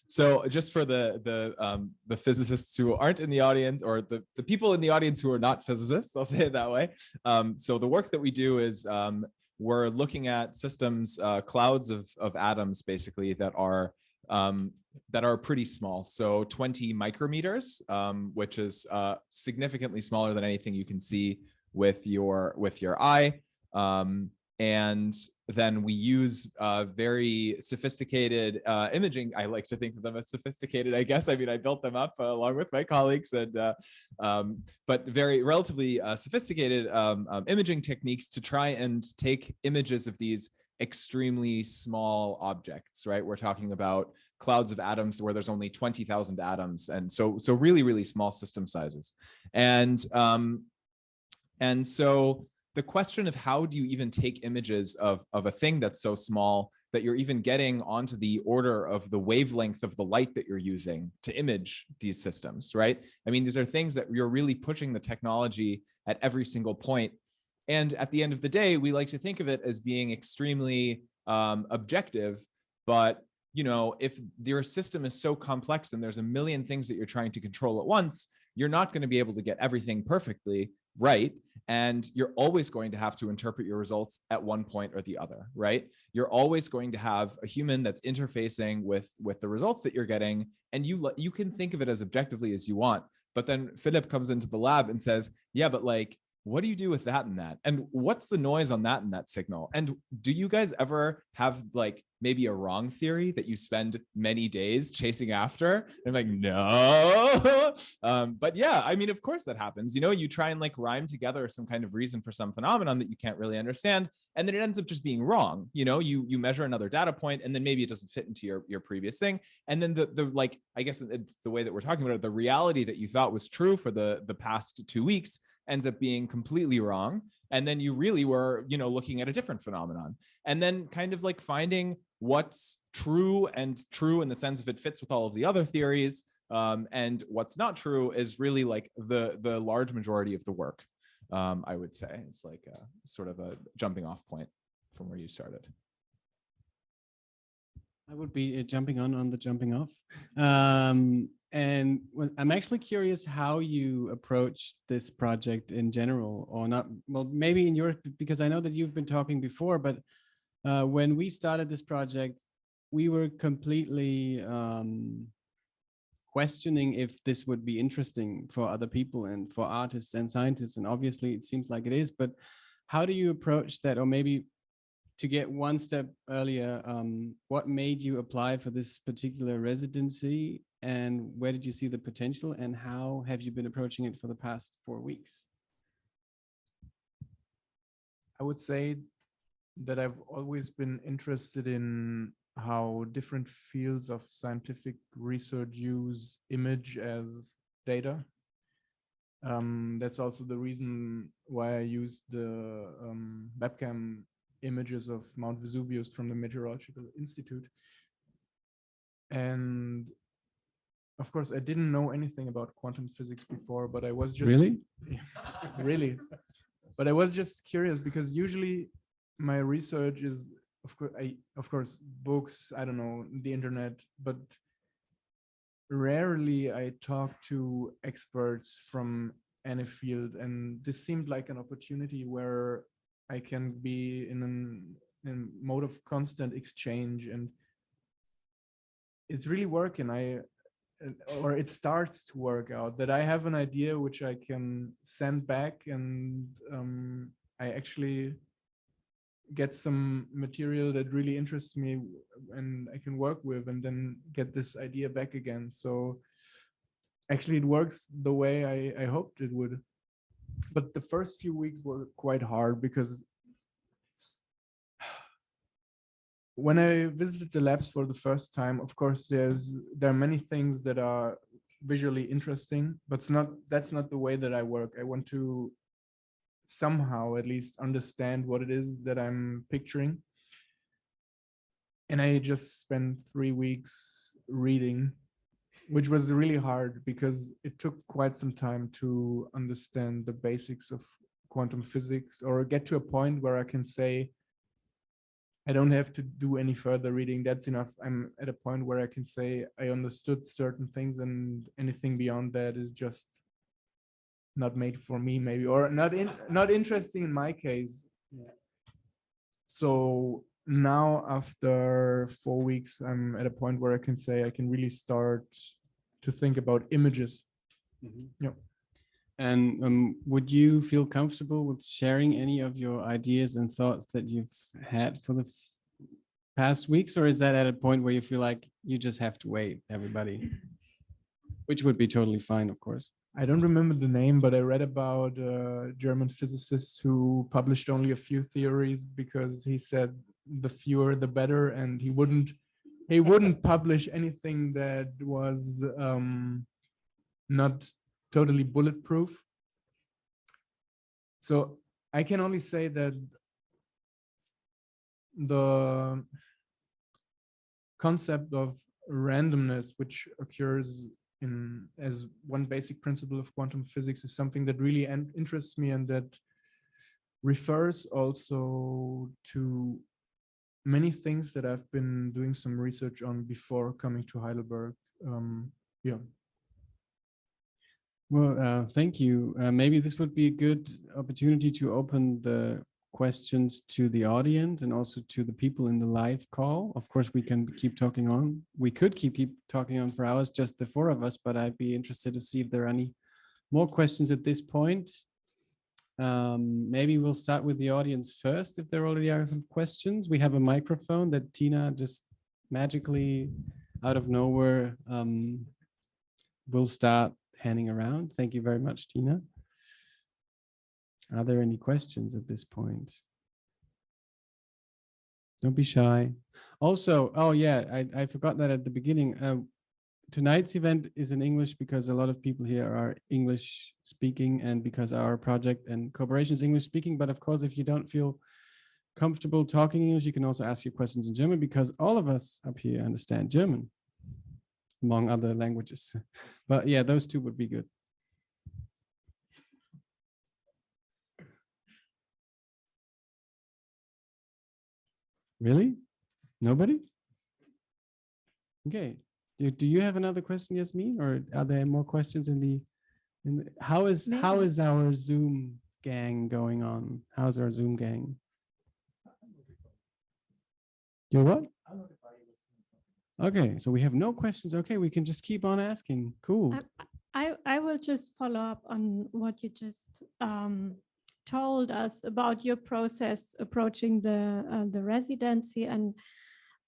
So just for the physicists who aren't in the audience, or the people in the audience who are not physicists, I'll say it that way. So the work that we do is we're looking at systems, clouds of atoms, basically, that are pretty small. So 20 micrometers, which is significantly smaller than anything you can see with your eye. And then we use very sophisticated imaging. I like to think of them as sophisticated, I guess. I mean, I built them up along with my colleagues, and but very relatively sophisticated imaging techniques to try and take images of these extremely small objects, right? We're talking about clouds of atoms where there's only 20,000 atoms. And so really, really small system sizes. And so the question of how do you even take images of a thing that's so small that you're even getting onto the order of the wavelength of the light that you're using to image these systems, right? I mean, these are things that you're really pushing the technology at every single point. And at the end of the day, we like to think of it as being extremely objective. But, you know, if your system is so complex and there's a million things that you're trying to control at once, you're not going to be able to get everything perfectly right. And you're always going to have to interpret your results at one point or the other, right? You're always going to have a human that's interfacing with the results that you're getting. And you can think of it as objectively as you want. But then Philip comes into the lab and says, yeah, but like, what do you do with that and that? And what's the noise on that and that signal? And do you guys ever have like maybe a wrong theory that you spend many days chasing after? And I'm like, no. But yeah, I mean, of course that happens. You know, you try and like rhyme together some kind of reason for some phenomenon that you can't really understand. And then it ends up just being wrong. You know, you measure another data point and then maybe it doesn't fit into your previous thing. And then the like, I guess it's the way that we're talking about it, the reality that you thought was true for the past 2 weeks ends up being completely wrong. And then you really were, you know, looking at a different phenomenon. And then kind of like finding what's true and true in the sense if it fits with all of the other theories, and what's not true is really like the large majority of the work, I would say. It's like a, sort of a jumping off point from where you started. I would be jumping on the jumping off. And I'm actually curious how you approach this project in general, or not, well, maybe in Europe, because I know that you've been talking before, but when we started this project, we were completely questioning if this would be interesting for other people and for artists and scientists. And obviously it seems like it is, but how do you approach that? Or maybe to get one step earlier, what made you apply for this particular residency, and where did you see the potential, and how have you been approaching it for the past 4 weeks? I would say that I've always been interested in how different fields of scientific research use image as data. That's also the reason why I used the webcam images of Mount Vesuvius from the Meteorological Institute. And of course, I didn't know anything about quantum physics before, but I was just Really? really. But I was just curious because usually my research is, of course, books, I don't know, the internet, but rarely I talk to experts from any field. And this seemed like an opportunity where I can be in a mode of constant exchange, and it's really working. Or it starts to work out that I have an idea which I can send back, and I actually get some material that really interests me and I can work with, and then get this idea back again. So actually it works the way I hoped it would. But the first few weeks were quite hard because when I visited the labs for the first time, of course, there are many things that are visually interesting, but that's not the way that I work. I want to somehow at least understand what it is that I'm picturing. And I just spent 3 weeks reading, which was really hard because it took quite some time to understand the basics of quantum physics, or get to a point where I can say, I don't have to do any further reading. That's enough. I'm at a point where I can say I understood certain things, and anything beyond that is just not made for me, maybe, or not interesting in my case. Yeah. So now after 4 weeks, I'm at a point where I can say I can really start to think about images. Yeah. And would you feel comfortable with sharing any of your ideas and thoughts that you've had for the past weeks, or is that at a point where you feel like you just have to wait, everybody? Which would be totally fine, of course. I don't remember the name, but I read about a German physicist who published only a few theories because he said the fewer the better, and he wouldn't publish anything that was not totally bulletproof. So I can only say that the concept of randomness, which occurs as one basic principle of quantum physics, is something that really interests me, and that refers also to many things that I've been doing some research on before coming to Heidelberg. Yeah. Well, thank you. Maybe this would be a good opportunity to open the questions to the audience and also to the people in the live call. Of course, we can keep talking on. We could keep talking on for hours, just the 4 of us, but I'd be interested to see if there are any more questions at this point. Maybe we'll start with the audience first, if there already are some questions. We have a microphone that Tina just magically out of nowhere will start handing around. Thank you very much, Tina. Are there any questions at this point? Don't be shy. Also, oh yeah, I forgot that at the beginning. Tonight's event is in English because a lot of people here are English speaking, and because our project and cooperation is English speaking. But of course, if you don't feel comfortable talking English, you can also ask your questions in German, because all of us up here understand German, among other languages. But yeah, those two would be good. Really? Nobody? Okay. Do you have another question, Jasmin, or are there more questions in the how is our Zoom gang going on? How's our Zoom gang? You're what? Okay, so we have no questions. Okay, we can just keep on asking. Cool. I will just follow up on what you just told us about your process approaching the residency, and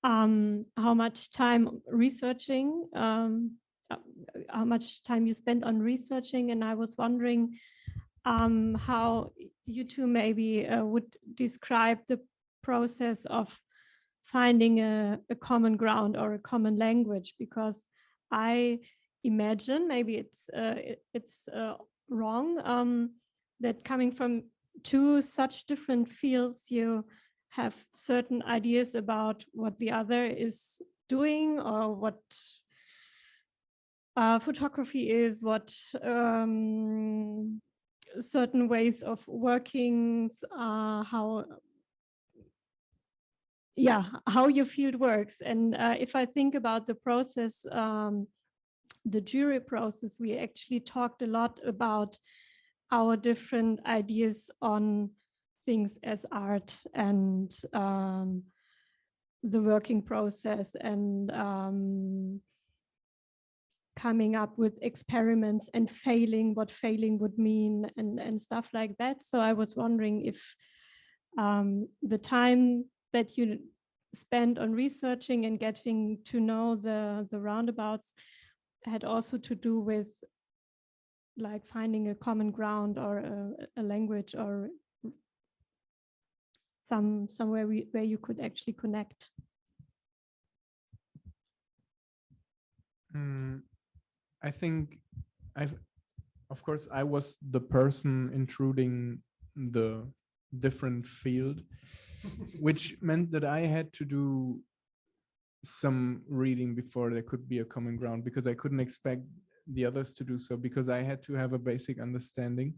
how much time researching, how much time you spend on researching. And I was wondering how you two maybe would describe the process of finding a common ground or a common language, because I imagine, maybe it's wrong, that coming from 2 such different fields, you have certain ideas about what the other is doing, or what photography is, what certain ways of working, how your field works. And if I think about the process, the jury process, we actually talked a lot about our different ideas on things as art, and the working process, and coming up with experiments and failing, what failing would mean, and stuff like that. So I was wondering if the time that you spend on researching and getting to know the roundabouts had also to do with like finding a common ground or a language or somewhere where you could actually connect. I think of course, I was the person intruding the different field, which meant that I had to do some reading before there could be a common ground, because I couldn't expect the others to do so, because I had to have a basic understanding.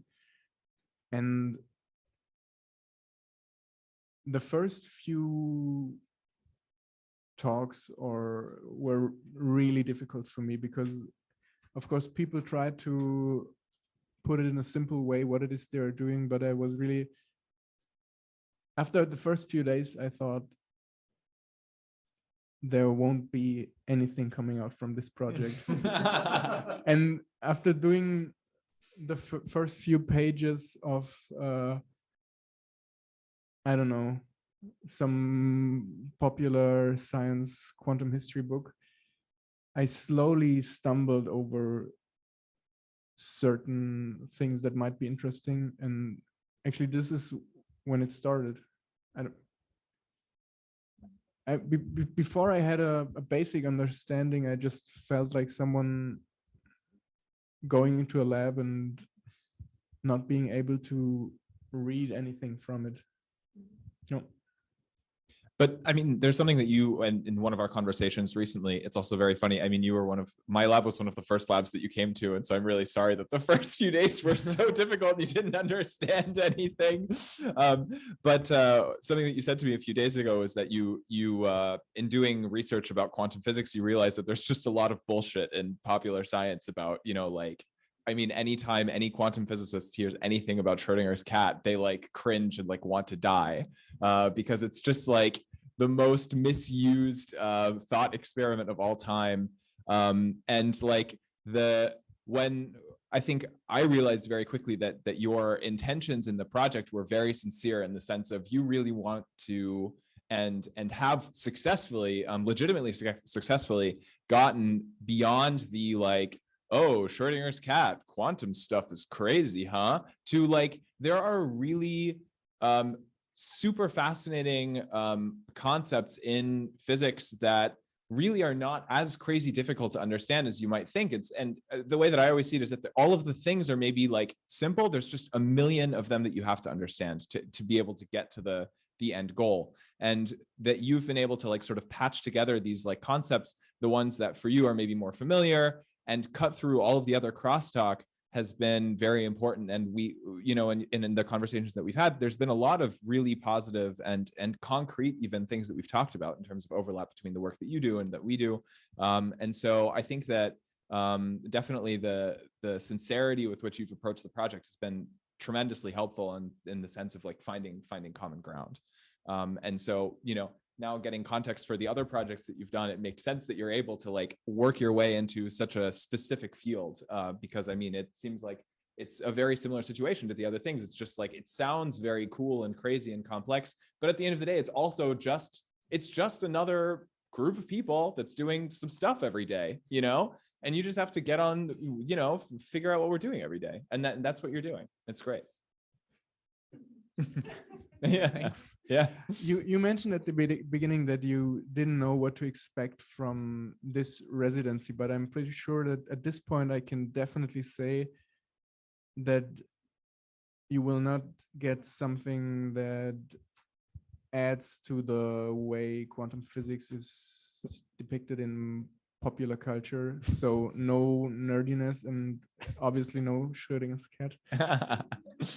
And the first few talks were really difficult for me, because of course people try to put it in a simple way what it is they're doing, but I was really, after the first few days, I thought there won't be anything coming out from this project. And after doing the first few pages of I don't know, some popular science quantum history book, I slowly stumbled over certain things that might be interesting. And actually, this is when it started. Before I had a basic understanding, I just felt like someone going into a lab and not being able to read anything from it. No. But I mean, there's something that you, and in one of our conversations recently, it's also very funny. I mean, you were my lab was one of the first labs that you came to. And so I'm really sorry that the first few days were so difficult and you didn't understand anything. But something that you said to me a few days ago is that you in doing research about quantum physics, you realize that there's just a lot of bullshit in popular science about, like, I mean, anytime any quantum physicist hears anything about Schrodinger's cat, they like cringe and like want to die because it's just like the most misused thought experiment of all time. And like when I think I realized very quickly that your intentions in the project were very sincere, in the sense of you really want to and have successfully, legitimately successfully gotten beyond the like, oh, Schrodinger's cat, quantum stuff is crazy, huh? To like, there are really super fascinating concepts in physics that really are not as crazy difficult to understand as you might think. And the way that I always see it is that all of the things are maybe like simple. There's just a million of them that you have to understand to be able to get to the end goal. And that you've been able to like sort of patch together these like concepts, the ones that for you are maybe more familiar, and cut through all of the other crosstalk has been very important. And we, and in the conversations that we've had, there's been a lot of really positive and concrete even things that we've talked about in terms of overlap between the work that you do and that we do. And so I think that definitely the sincerity with which you've approached the project has been tremendously helpful in the sense of like finding common ground. And so, now getting context for the other projects that you've done, it makes sense that you're able to like work your way into such a specific field, because I mean, it seems like it's a very similar situation to the other things. It's just like, it sounds very cool and crazy and complex, but at the end of the day, it's also just another group of people that's doing some stuff every day, and you just have to get on, figure out what we're doing every day. And that's what you're doing. It's great. Yeah. Thanks. Yeah. You mentioned at the beginning that you didn't know what to expect from this residency, but I'm pretty sure that at this point I can definitely say that you will not get something that adds to the way quantum physics is depicted in popular culture. So no nerdiness and obviously no Schrödinger's cat.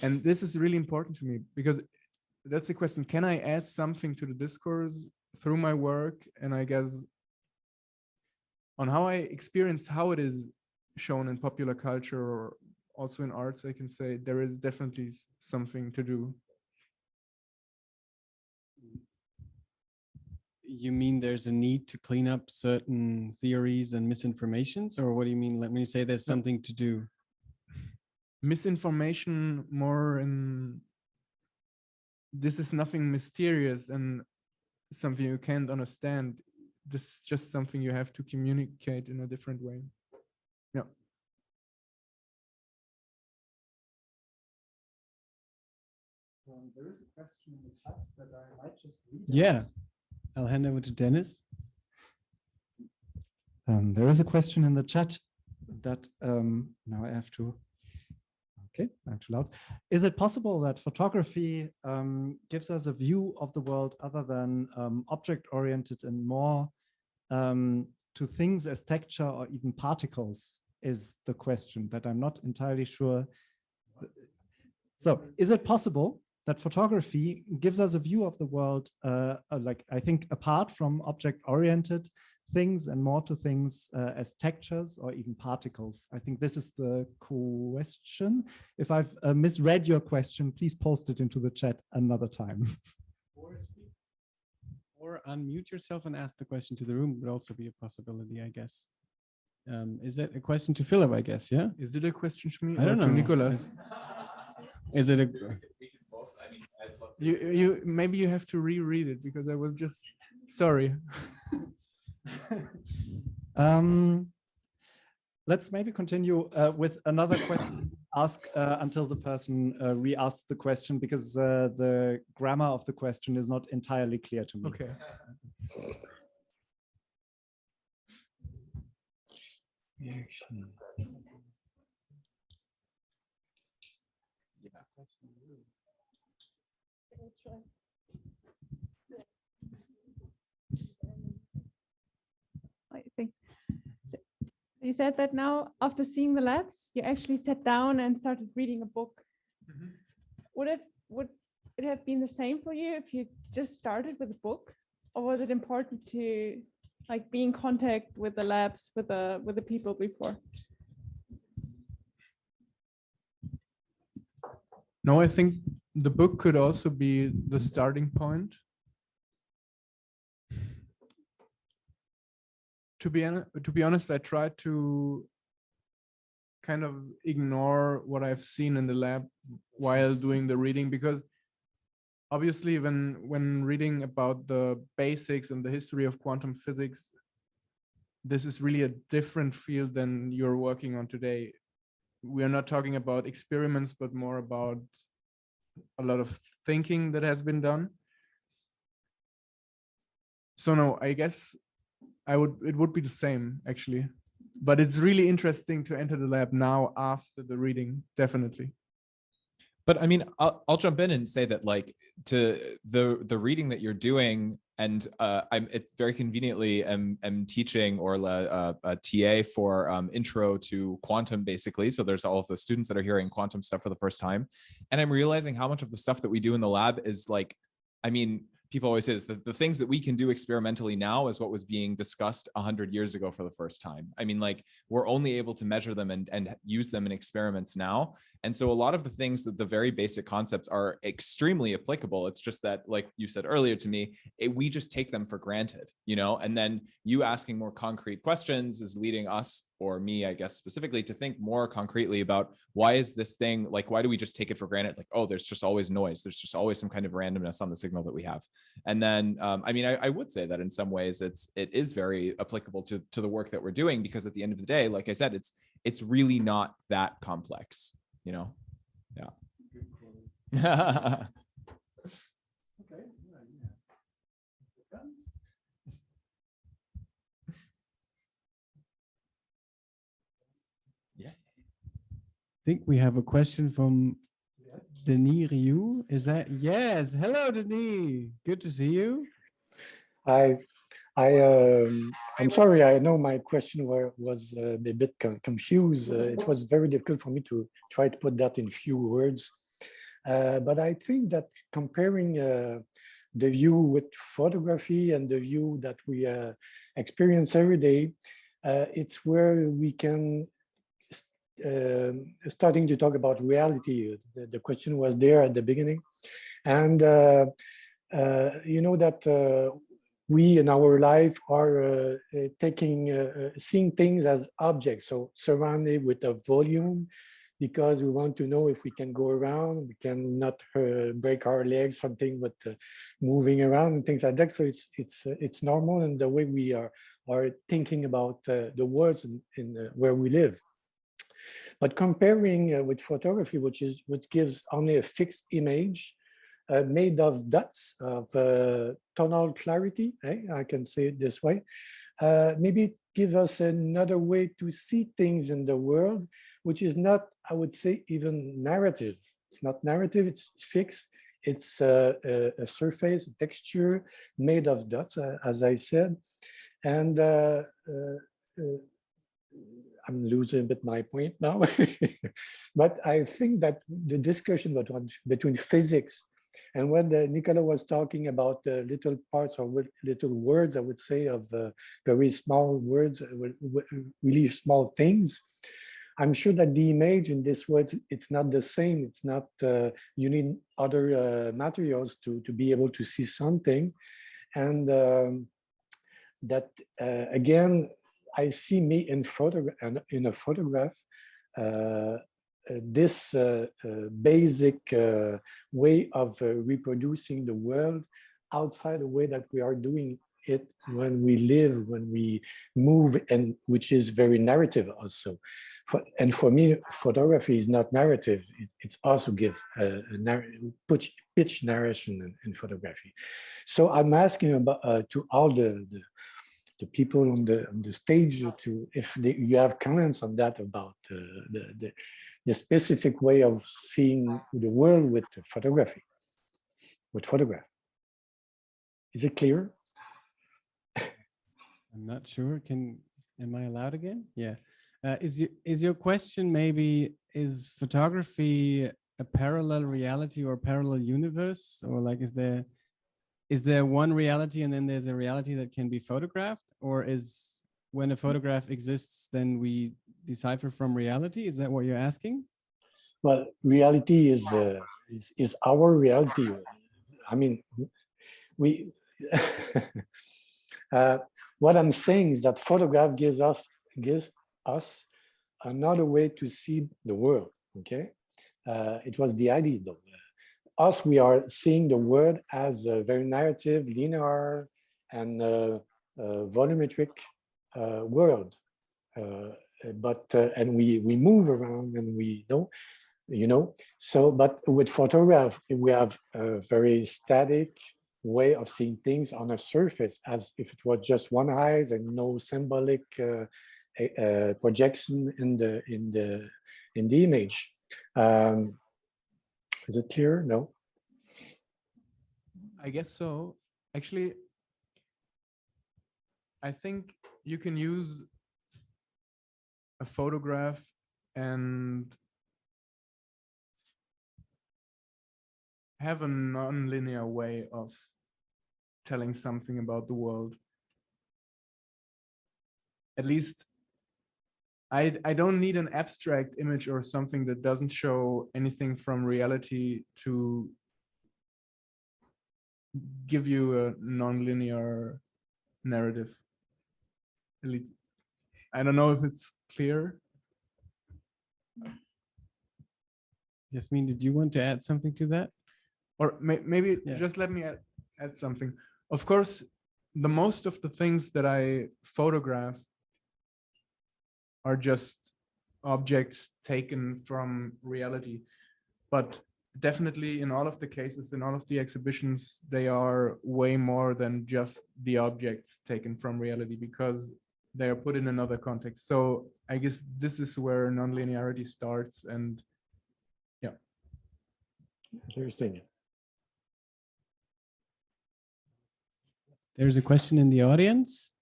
And this is really important to me, because that's the question. Can I add something to the discourse through my work? And I guess on how I experience how it is shown in popular culture or also in arts, I can say there is definitely something to do. You mean there's a need to clean up certain theories and misinformations, or what do you mean? Let me say there's something to do. Misinformation more in this is nothing mysterious and something you can't understand. This is just something you have to communicate in a different way. Yeah. There is a question in the chat that I might just read. Yeah, I'll hand over to Dennis. There is a question in the chat that now I have to. Okay, I'm too loud. Is it possible that photography gives us a view of the world other than object-oriented and more to things as texture or even particles? Is the question that I'm not entirely sure. So, is it possible that photography gives us a view of the world, like I think, apart from object-oriented things and more to things as textures or even particles? I think this is the question. If I've misread your question, please post it into the chat another time. Or unmute yourself and ask the question to the room would also be a possibility, I guess. Is that a question to Philip, I guess, yeah? Is it a question to me? I don't know. To Nicolas? Is it a... You maybe you have to reread it because I was just sorry. Let's maybe continue with another question. Ask until the person re-asks the question, because the grammar of the question is not entirely clear to me. Okay. Thanks. So you said that now, after seeing the labs, you actually sat down and started reading a book. Mm-hmm. Would it have been the same for you if you just started with a book, or was it important to like be in contact with the labs, with the people before? No, I think the book could also be the starting point. To be honest, I tried to kind of ignore what I've seen in the lab while doing the reading, because obviously when reading about the basics and the history of quantum physics, this is really a different field than you're working on today. We are not talking about experiments, but more about a lot of thinking that has been done. So no, I guess it would be the same actually, but it's really interesting to enter the lab now after the reading, definitely. But I mean, I'll jump in and say that like to the reading that you're doing, and it's very conveniently am teaching or a TA for intro to quantum, basically. So there's all of the students that are hearing quantum stuff for the first time, and I'm realizing how much of the stuff that we do in the lab is like, I mean, people always say this, the things that we can do experimentally now is what was being discussed 100 years ago for the first time. I mean, like, we're only able to measure them and use them in experiments now. And so a lot of the things, that the very basic concepts are extremely applicable. It's just that, like you said earlier to me, we just take them for granted, you know, and then you asking more concrete questions is leading us, or me, I guess, specifically, to think more concretely about why is this thing, like, why do we just take it for granted? Like, oh, there's just always noise. There's just always some kind of randomness on the signal that we have. And then, I mean, I would say that in some ways it is very applicable to the work that we're doing, because at the end of the day, like I said, it's really not that complex, you know? Yeah. Okay. Yeah. I think we have a question from Denis Rioux. Is that? Yes. Hello, Denis. Good to see you. I'm sorry. I know my question was a bit confused. It was very difficult for me to try to put that in few words. But I think that comparing the view with photography and the view that we experience every day, it's where we can starting to talk about reality. The question was there at the beginning, and you know that we in our life are seeing things as objects, so surrounded with a volume, because we want to know if we can go around, we can not break our legs, something with moving around and things like that. So it's normal in the way we are thinking about the worlds in where we live. But comparing with photography, which gives only a fixed image made of dots of tonal clarity, I can say it this way. Maybe it gives us another way to see things in the world, which is not, I would say, even narrative. It's not narrative, it's fixed. It's a surface, a texture made of dots, as I said. And I'm losing a bit my point now. But I think that the discussion between physics and when Nicolas was talking about little parts or little words, I would say, of very small words, really small things, I'm sure that the image in this words, it's not the same. It's not, you need other materials to be able to see something. And that, again, I see me in a photograph, this basic way of reproducing the world outside the way that we are doing it when we live, when we move, and which is very narrative also. And for me, photography is not narrative. It's also give a pitch narration in photography. So I'm asking about to all the people on the stage if you have comments on that about the specific way of seeing the world with photography, with photograph. Is it clear? I'm not sure. Am I allowed again? Yeah. Is your question maybe, is photography a parallel reality or parallel universe, or like is there one reality and then there's a reality that can be photographed, or is when a photograph exists then we decipher from reality? Is that what you're asking? Well, reality is our reality. I mean, we what I'm saying is that photograph gives us another way to see the world. Okay, it was the idea though. Us, we are seeing the world as a very narrative, linear, and volumetric world. And we move around and we know, So, but with photograph, we have a very static way of seeing things on a surface, as if it was just one eyes and no symbolic projection in the image. Is it clear? No? I guess so. Actually, I think you can use a photograph and have a non-linear way of telling something about the world. At least I don't need an abstract image or something that doesn't show anything from reality to give you a non-linear narrative. At least, I don't know if it's clear. Jasmine, did you want to add something to that? Or maybe just let me add something. Of course, the most of the things that I photograph are just objects taken from reality. But definitely in all of the cases, in all of the exhibitions, they are way more than just the objects taken from reality, because they are put in another context. So I guess this is where nonlinearity starts, and yeah. Interesting. There's a question in the audience.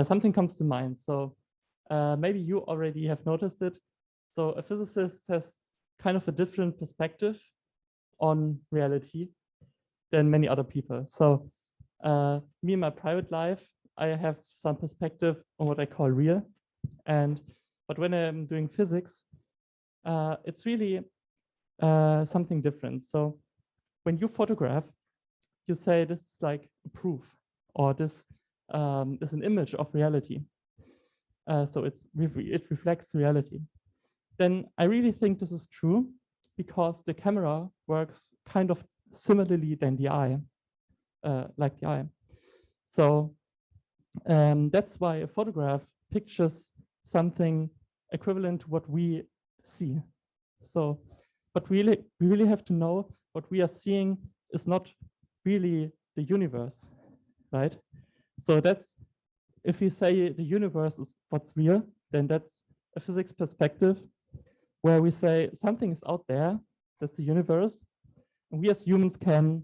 Something comes to mind. So maybe you already have noticed it. So a physicist has kind of a different perspective on reality than many other people. So me in my private life, I have some perspective on what I call real. But when I'm doing physics, it's really something different. So when you photograph, you say this is like a proof, or this is an image of reality. So it reflects reality. Then I really think this is true because the camera works kind of similarly than the eye, like the eye. So that's why a photograph pictures something equivalent to what we see. So, but we really have to know what we are seeing is not really the universe, right? So that's, if we say the universe is what's real, then that's a physics perspective where we say something is out there, that's the universe, and we as humans can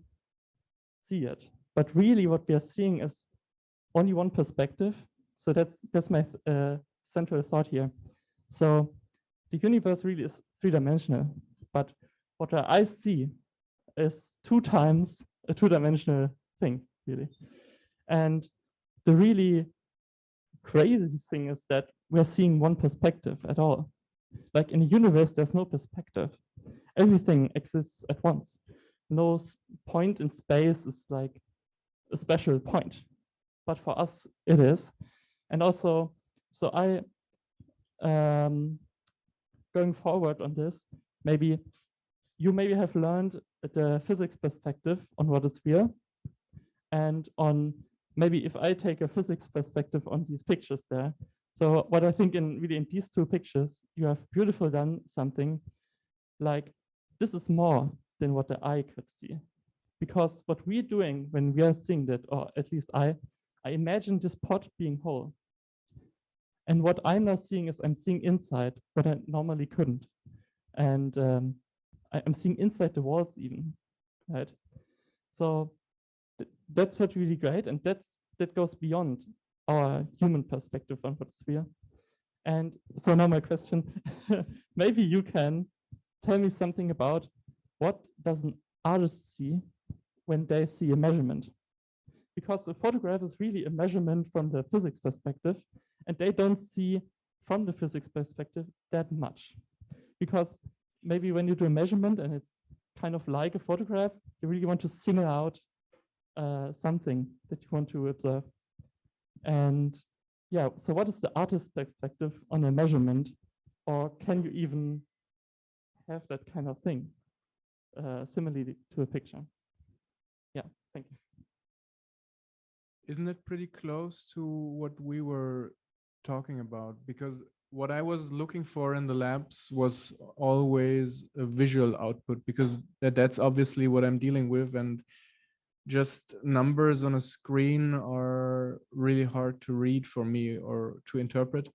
see it. But really what we are seeing is only one perspective. So that's my central thought here. So the universe really is three-dimensional, but what I see is 2 times a 2-dimensional thing, really. And the really crazy thing is that we're seeing one perspective at all. Like in the universe, there's no perspective. Everything exists at once. No point in space is like a special point, but for us it is. And also, so I, going forward on this, maybe you have learned the physics perspective on what is real, and on maybe if I take a physics perspective on these pictures there. So what I think in these 2 pictures, you have beautifully done something like this is more than what the eye could see. Because what we're doing when we are seeing that, or at least I imagine this pot being whole. And what I'm now seeing is I'm seeing inside what I normally couldn't. And I'm seeing inside the walls even, right? So that's what's really great. And that goes beyond our human perspective on what's real. And so now my question, maybe you can tell me something about what does an artist see when they see a measurement? Because a photograph is really a measurement from the physics perspective, and they don't see from the physics perspective that much. Because maybe when you do a measurement and it's kind of like a photograph, you really want to single out something that you want to observe. And yeah, so what is the artist's perspective on a measurement? Or can you even have that kind of thing similarly to a picture? Yeah, thank you. Isn't it pretty close to what we were talking about? Because what I was looking for in the labs was always a visual output, because that's obviously what I'm dealing with, and just numbers on a screen are really hard to read for me or to interpret.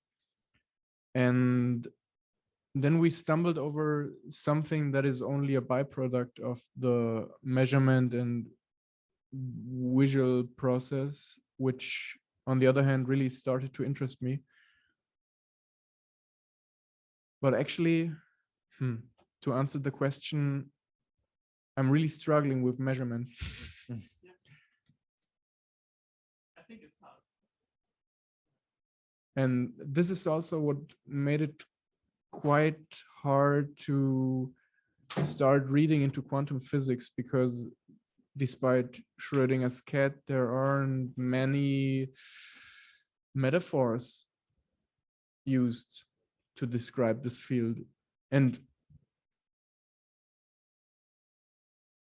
And then we stumbled over something that is only a byproduct of the measurement and visual process, which on the other hand really started to interest me. But actually, to answer the question, I'm really struggling with measurements. I think it's hard. And this is also what made it quite hard to start reading into quantum physics, because despite Schrödinger's cat, there aren't many metaphors used to describe this field. And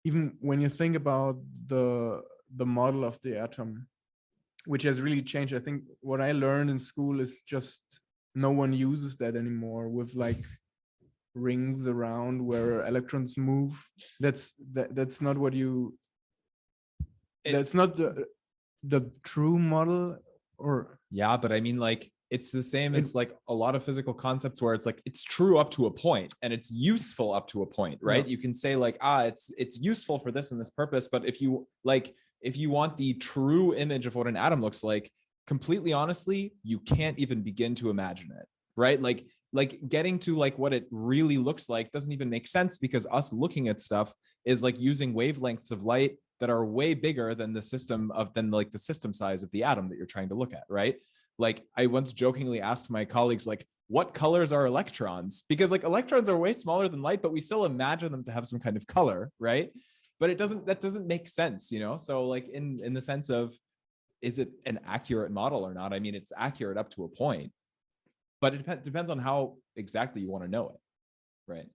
even when you think about the model of the atom, which has really changed, I think what I learned in school is just no one uses that anymore, with like rings around where electrons move. That's not what you, that's not the true model. Or yeah, but I mean, like, it's the same as like a lot of physical concepts where it's like it's true up to a point and it's useful up to a point, right? Yeah. You can say like, it's useful for this and this purpose, but if you want the true image of what an atom looks like, completely honestly, you can't even begin to imagine it, right? Like getting to like what it really looks like doesn't even make sense, because us looking at stuff is like using wavelengths of light that are way bigger than the system size of the atom that you're trying to look at, right? Like I once jokingly asked my colleagues, like, what colors are electrons? Because like electrons are way smaller than light, but we still imagine them to have some kind of color, right? But that doesn't make sense, you know? So like in the sense of, is it an accurate model or not? I mean, it's accurate up to a point, but it depends on how exactly you want to know it, right?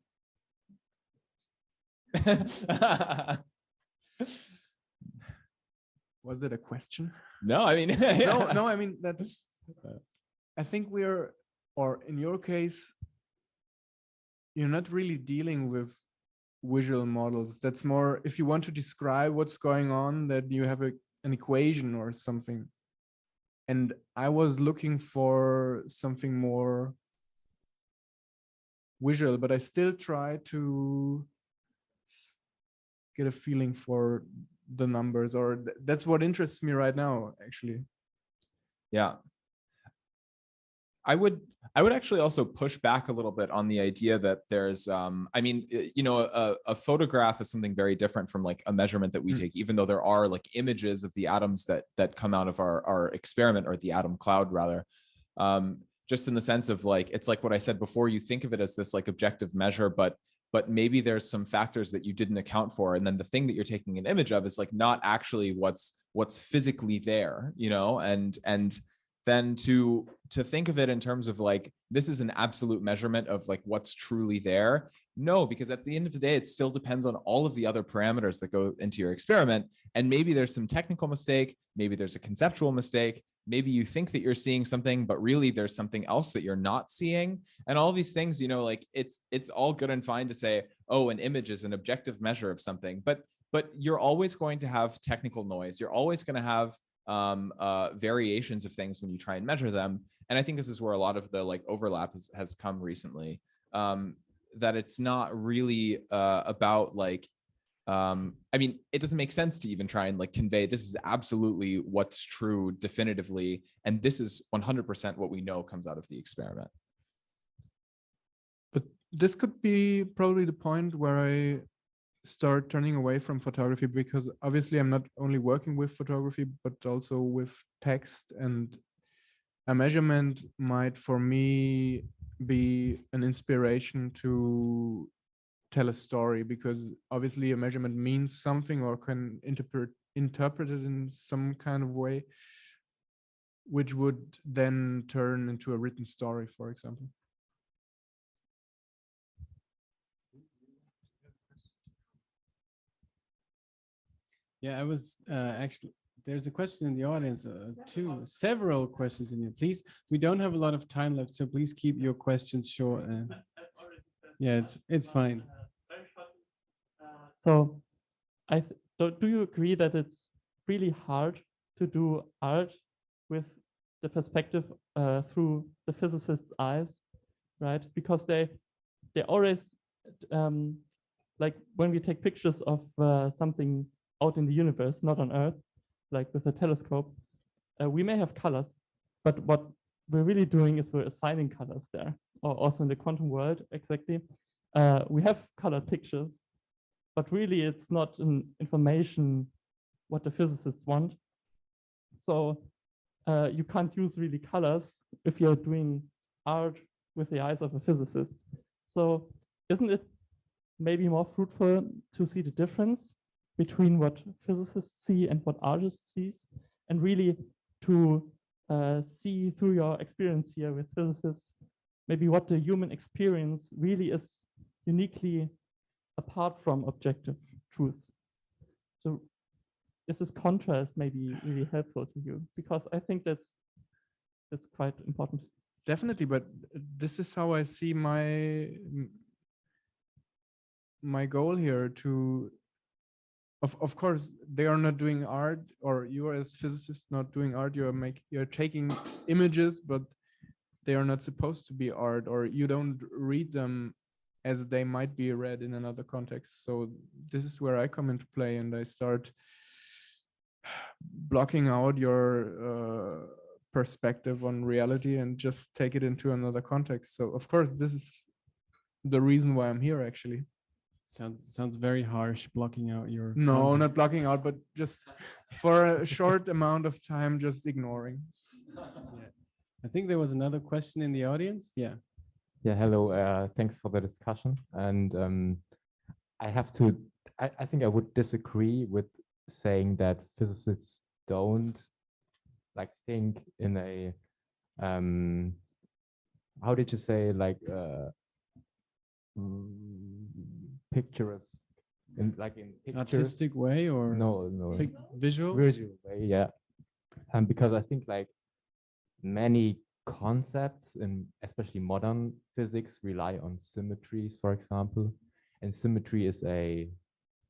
Was it a question? No, I mean, no, I mean, that's, I think or in your case, you're not really dealing with visual models. That's more, if you want to describe what's going on, that you have an equation or something. And I was looking for something more visual, but I still try to get a feeling for the numbers, or that's what interests me right now, actually. Yeah. I would actually also push back a little bit on the idea that there's, I mean, you know, a photograph is something very different from like a measurement that we take, even though there are like images of the atoms that come out of our experiment, or the atom cloud rather. Just in the sense of like, it's like what I said before, you think of it as this like objective measure, but maybe there's some factors that you didn't account for. And then the thing that you're taking an image of is like not actually what's physically there, you know, and then to think of it in terms of like, this is an absolute measurement of like what's truly there. No, because at the end of the day, it still depends on all of the other parameters that go into your experiment. And maybe there's some technical mistake, maybe there's a conceptual mistake, maybe you think that you're seeing something, but really there's something else that you're not seeing. And all these things, you know, like it's all good and fine to say, oh, an image is an objective measure of something, but you're always going to have technical noise. You're always going to have variations of things when you try and measure them. And I think this is where a lot of the like overlap has come recently, that it's not really about like, I mean, it doesn't make sense to even try and like convey this is absolutely what's true definitively, and this is 100% what we know comes out of the experiment. But this could be probably the point where I start turning away from photography, because obviously I'm not only working with photography, but also with text, and a measurement might for me be an inspiration to tell a story, because obviously a measurement means something or can interpret it in some kind of way, which would then turn into a written story, for example. Yeah, I was actually, there's a question in the audience, several questions in here. Please, we don't have a lot of time left, so please keep your questions short. Yeah, it's fine. So, do you agree that it's really hard to do art with the perspective through the physicist's eyes, right? Because they always, like when we take pictures of something out in the universe, not on Earth, like with a telescope, we may have colors, but what we're really doing is we're assigning colors there, or also in the quantum world, exactly. We have colored pictures, but really it's not an information what the physicists want. So you can't use really colors if you're doing art with the eyes of a physicist. So isn't it maybe more fruitful to see the difference between what physicists see and what artists see, and really to see through your experience here with physicists, maybe what the human experience really is uniquely apart from objective truth? So is this contrast maybe really helpful to you? Because I think that's quite important. Definitely, but this is how I see my goal here to, of course, they are not doing art, or you are as physicists not doing art, you're taking images, but they are not supposed to be art, or you don't read them as they might be read in another context. So this is where I come into play, and I start blocking out your perspective on reality and just take it into another context. So of course, this is the reason why I'm here, actually. Sounds very harsh, blocking out your No, content. not blocking out, but just for a short amount of time, just ignoring. Yeah. I think there was another question in the audience. Yeah. Yeah, hello. Thanks for the discussion. And I have to, I think I would disagree with saying that physicists don't like think in a, how did you say, like picturesque, in pictures? Artistic way or no, visual way, yeah. Because I think like many concepts in especially modern physics rely on symmetries, for example, and symmetry is a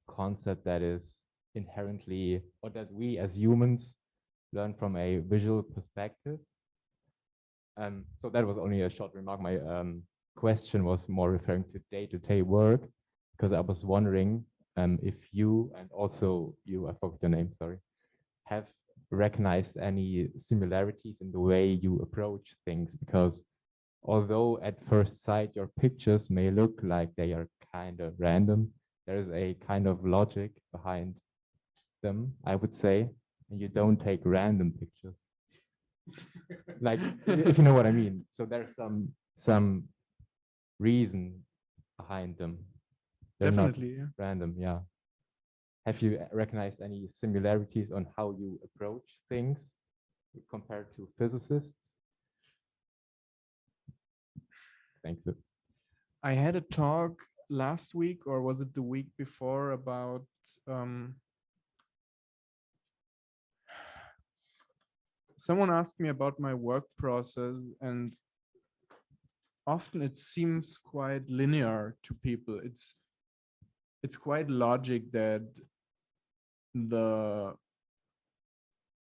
concept that is inherently, or that we as humans learn from a visual perspective. So that was only a short remark. My question was more referring to day-to-day work, because I was wondering if you, and also you, I forgot your name, sorry, have recognized any similarities in the way you approach things, because although at first sight your pictures may look like they are kind of random, there is a kind of logic behind them, I would say, and you don't take random pictures. Like, if you know what I mean. So there's some reason behind them. They're Definitely, not random, yeah. Have you recognized any similarities on how you approach things compared to physicists? Thanks. I had a talk last week, or was it the week before, about someone asked me about my work process, and often it seems quite linear to people. It's quite logic that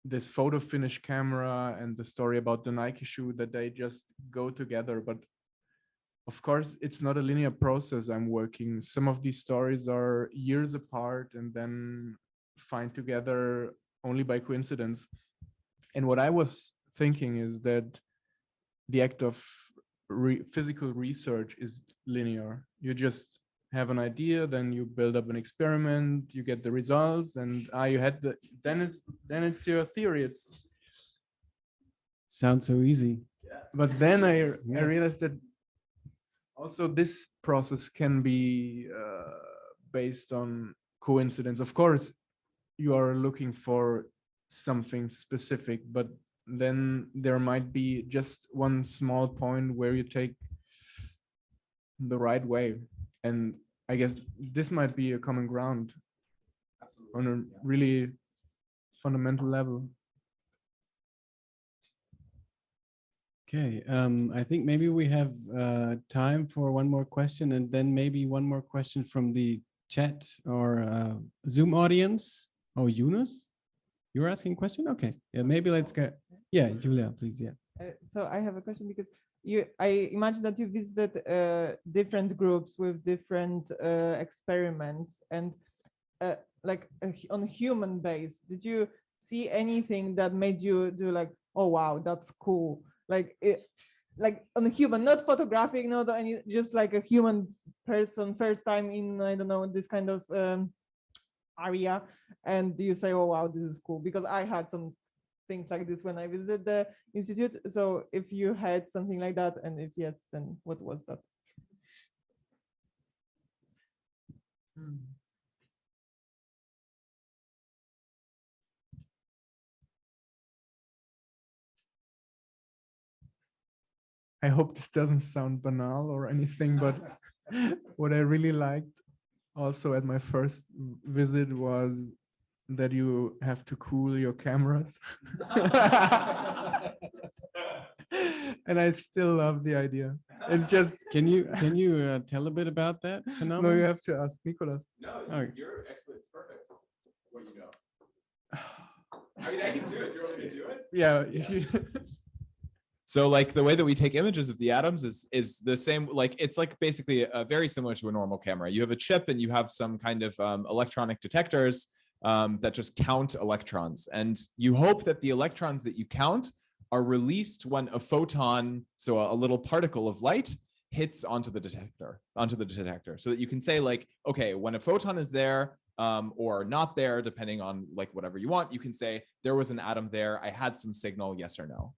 this photo finish camera and the story about the Nike shoe, that they just go together. But of course, it's not a linear process. I'm working. Some of these stories are years apart and then find together only by coincidence. And what I was thinking is that the act of physical research is linear. You just have an idea, then you build up an experiment, you get the results, and you had then it's your theory. It's sounds so easy. But then I realized that also this process can be based on coincidence. Of course, you are looking for something specific, but then there might be just one small point where you take the right way. And I guess this might be a common ground. Absolutely. On a really fundamental level. Okay, I think maybe we have time for one more question, and then maybe one more question from the chat or Zoom audience. Oh, Yunus, you're asking a question? Okay, yeah, maybe let's go. Yeah, Julia, please, yeah. So I have a question, because I imagine that you visited different groups with different experiments, and like on a human base, did you see anything that made you do like, oh wow, that's cool? Like on a human, not photographic, not any, just like a human person, first time in, I don't know, this kind of area, and you say, oh wow, this is cool? Because I had some things like this when I visited the institute. So if you had something like that, and if yes, then what was that? I hope this doesn't sound banal or anything, but what I really liked also at my first visit was that you have to cool your cameras. And I still love the idea. It's just, can you tell a bit about that phenomenon? No, you have to ask Nikolas. No, your expert's perfect. What you know. I mean, I can do it. Do you want me to do it? Yeah. So like the way that we take images of the atoms is the same, like it's like basically very similar to a normal camera. You have a chip and you have some kind of electronic detectors that just count electrons. And you hope that the electrons that you count are released when a photon, so a little particle of light, hits onto the detector, so that you can say like, okay, when a photon is there or not there, depending on like whatever you want, you can say there was an atom there, I had some signal, yes or no.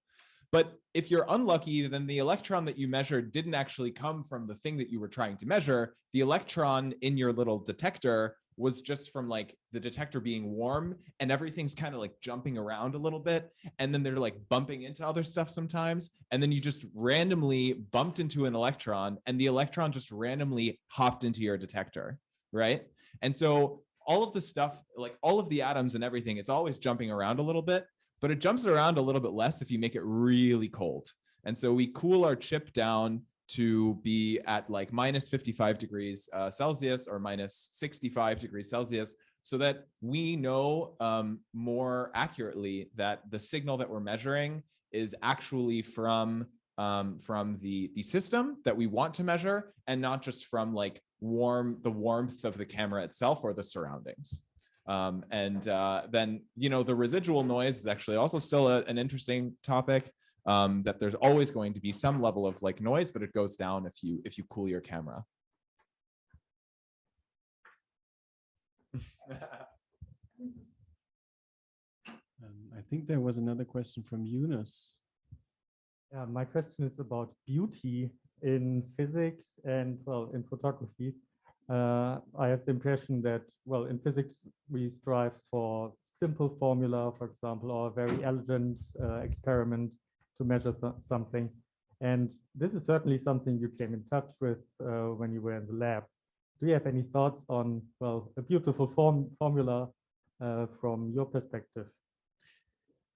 But if you're unlucky, then the electron that you measured didn't actually come from the thing that you were trying to measure. The electron in your little detector was just from like the detector being warm, and everything's kind of like jumping around a little bit. And then they're like bumping into other stuff sometimes. And then you just randomly bumped into an electron, and the electron just randomly hopped into your detector, right? And so all of the stuff, like all of the atoms and everything, it's always jumping around a little bit, but it jumps around a little bit less if you make it really cold. And so we cool our chip down to be at like minus 55 degrees Celsius or minus 65 degrees Celsius, so that we know more accurately that the signal that we're measuring is actually from the system that we want to measure, and not just from like the warmth of the camera itself or the surroundings. Then, you know, the residual noise is actually also still an interesting topic, that there's always going to be some level of like noise, but it goes down if you cool your camera. I think there was another question from Yunus. Yeah, my question is about beauty in physics and, well, in photography. I have the impression that, well, in physics, we strive for simple formula, for example, or a very elegant experiment to measure something. And this is certainly something you came in touch with when you were in the lab. Do you have any thoughts on, well, a beautiful formula from your perspective?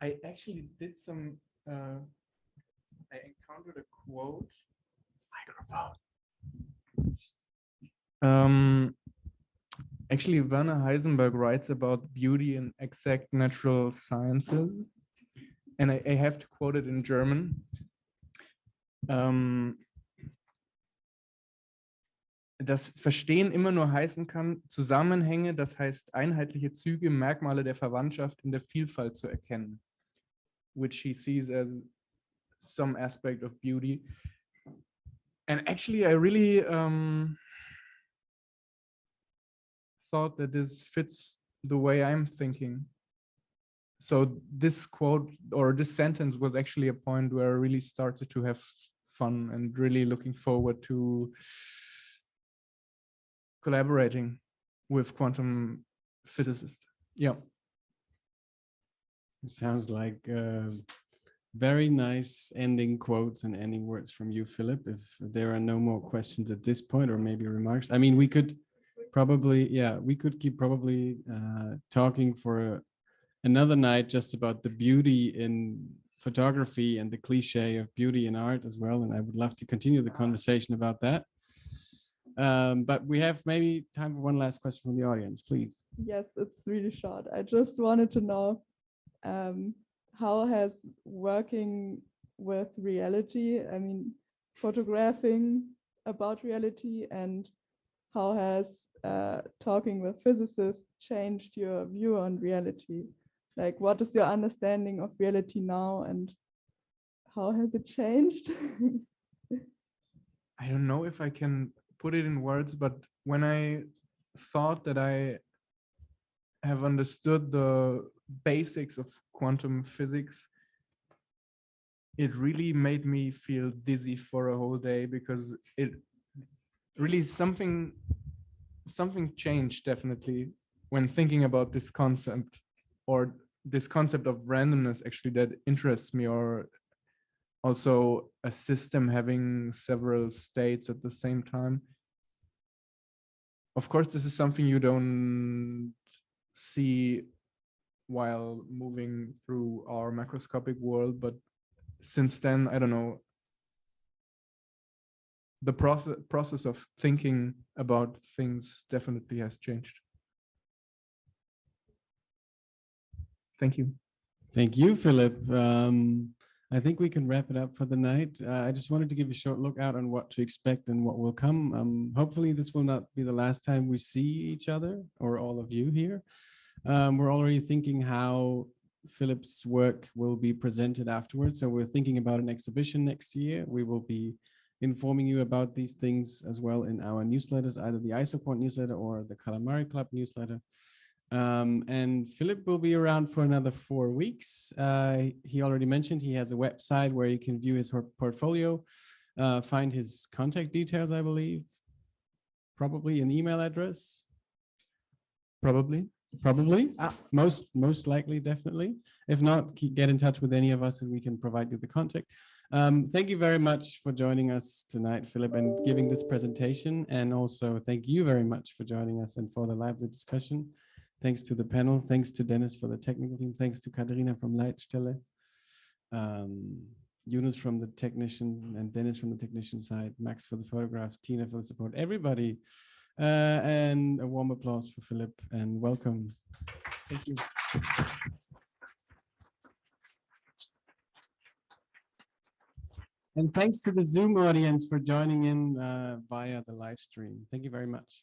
I actually did some, I encountered a quote. Microphone. Actually, Werner Heisenberg writes about beauty in exact natural sciences. And I have to quote it in German. Das Verstehen immer nur heißen kann, Zusammenhänge, das heißt einheitliche Züge, Merkmale der Verwandtschaft in der Vielfalt zu erkennen, which he sees as some aspect of beauty. And actually, I really thought that this fits the way I'm thinking. So this quote or this sentence was actually a point where I really started to have fun and really looking forward to collaborating with quantum physicists. Yeah. It sounds like very nice ending quotes and ending words from you, Philip. If there are no more questions at this point, or maybe remarks, I mean, we could probably, we could keep probably talking for another night just about the beauty in photography and the cliche of beauty in art as well. And I would love to continue the conversation about that. But we have maybe time for one last question from the audience, please. Yes, it's really short. I just wanted to know how has working with reality, I mean, photographing about reality, and how has talking with physicists changed your view on reality? Like, what is your understanding of reality now, and how has it changed? I don't know if I can put it in words, but when I thought that I have understood the basics of quantum physics, it really made me feel dizzy for a whole day, because it really something changed definitely when thinking about this concept, or this concept of randomness actually, that interests me, or also a system having several states at the same time. Of course, this is something you don't see while moving through our macroscopic world, but since then, I don't know, the process of thinking about things definitely has changed. Thank you. Thank you, Philip. I think we can wrap it up for the night. I just wanted to give a short look out on what to expect and what will come. Hopefully this will not be the last time we see each other, or all of you here. We're already thinking how Philip's work will be presented afterwards. So we're thinking about an exhibition next year. We will be informing you about these things as well in our newsletters, either the IsoQuant newsletter or the Calamari Club newsletter. And Philip will be around for another 4 weeks. He already mentioned he has a website where you can view his portfolio, find his contact details, I believe, probably an email address. Probably. Most likely, definitely. If not, get in touch with any of us and we can provide you the contact. Thank you very much for joining us tonight, Philip, and giving this presentation. And also thank you very much for joining us and for the lively discussion. Thanks to the panel. Thanks to Dennis for the technical team. Thanks to Katharina from Leitstelle. Yunus from the technician and Dennis from the technician side. Max for the photographs. Tina for the support. Everybody. And a warm applause for Philip and welcome. Thank you. And thanks to the Zoom audience for joining in via the live stream. Thank you very much.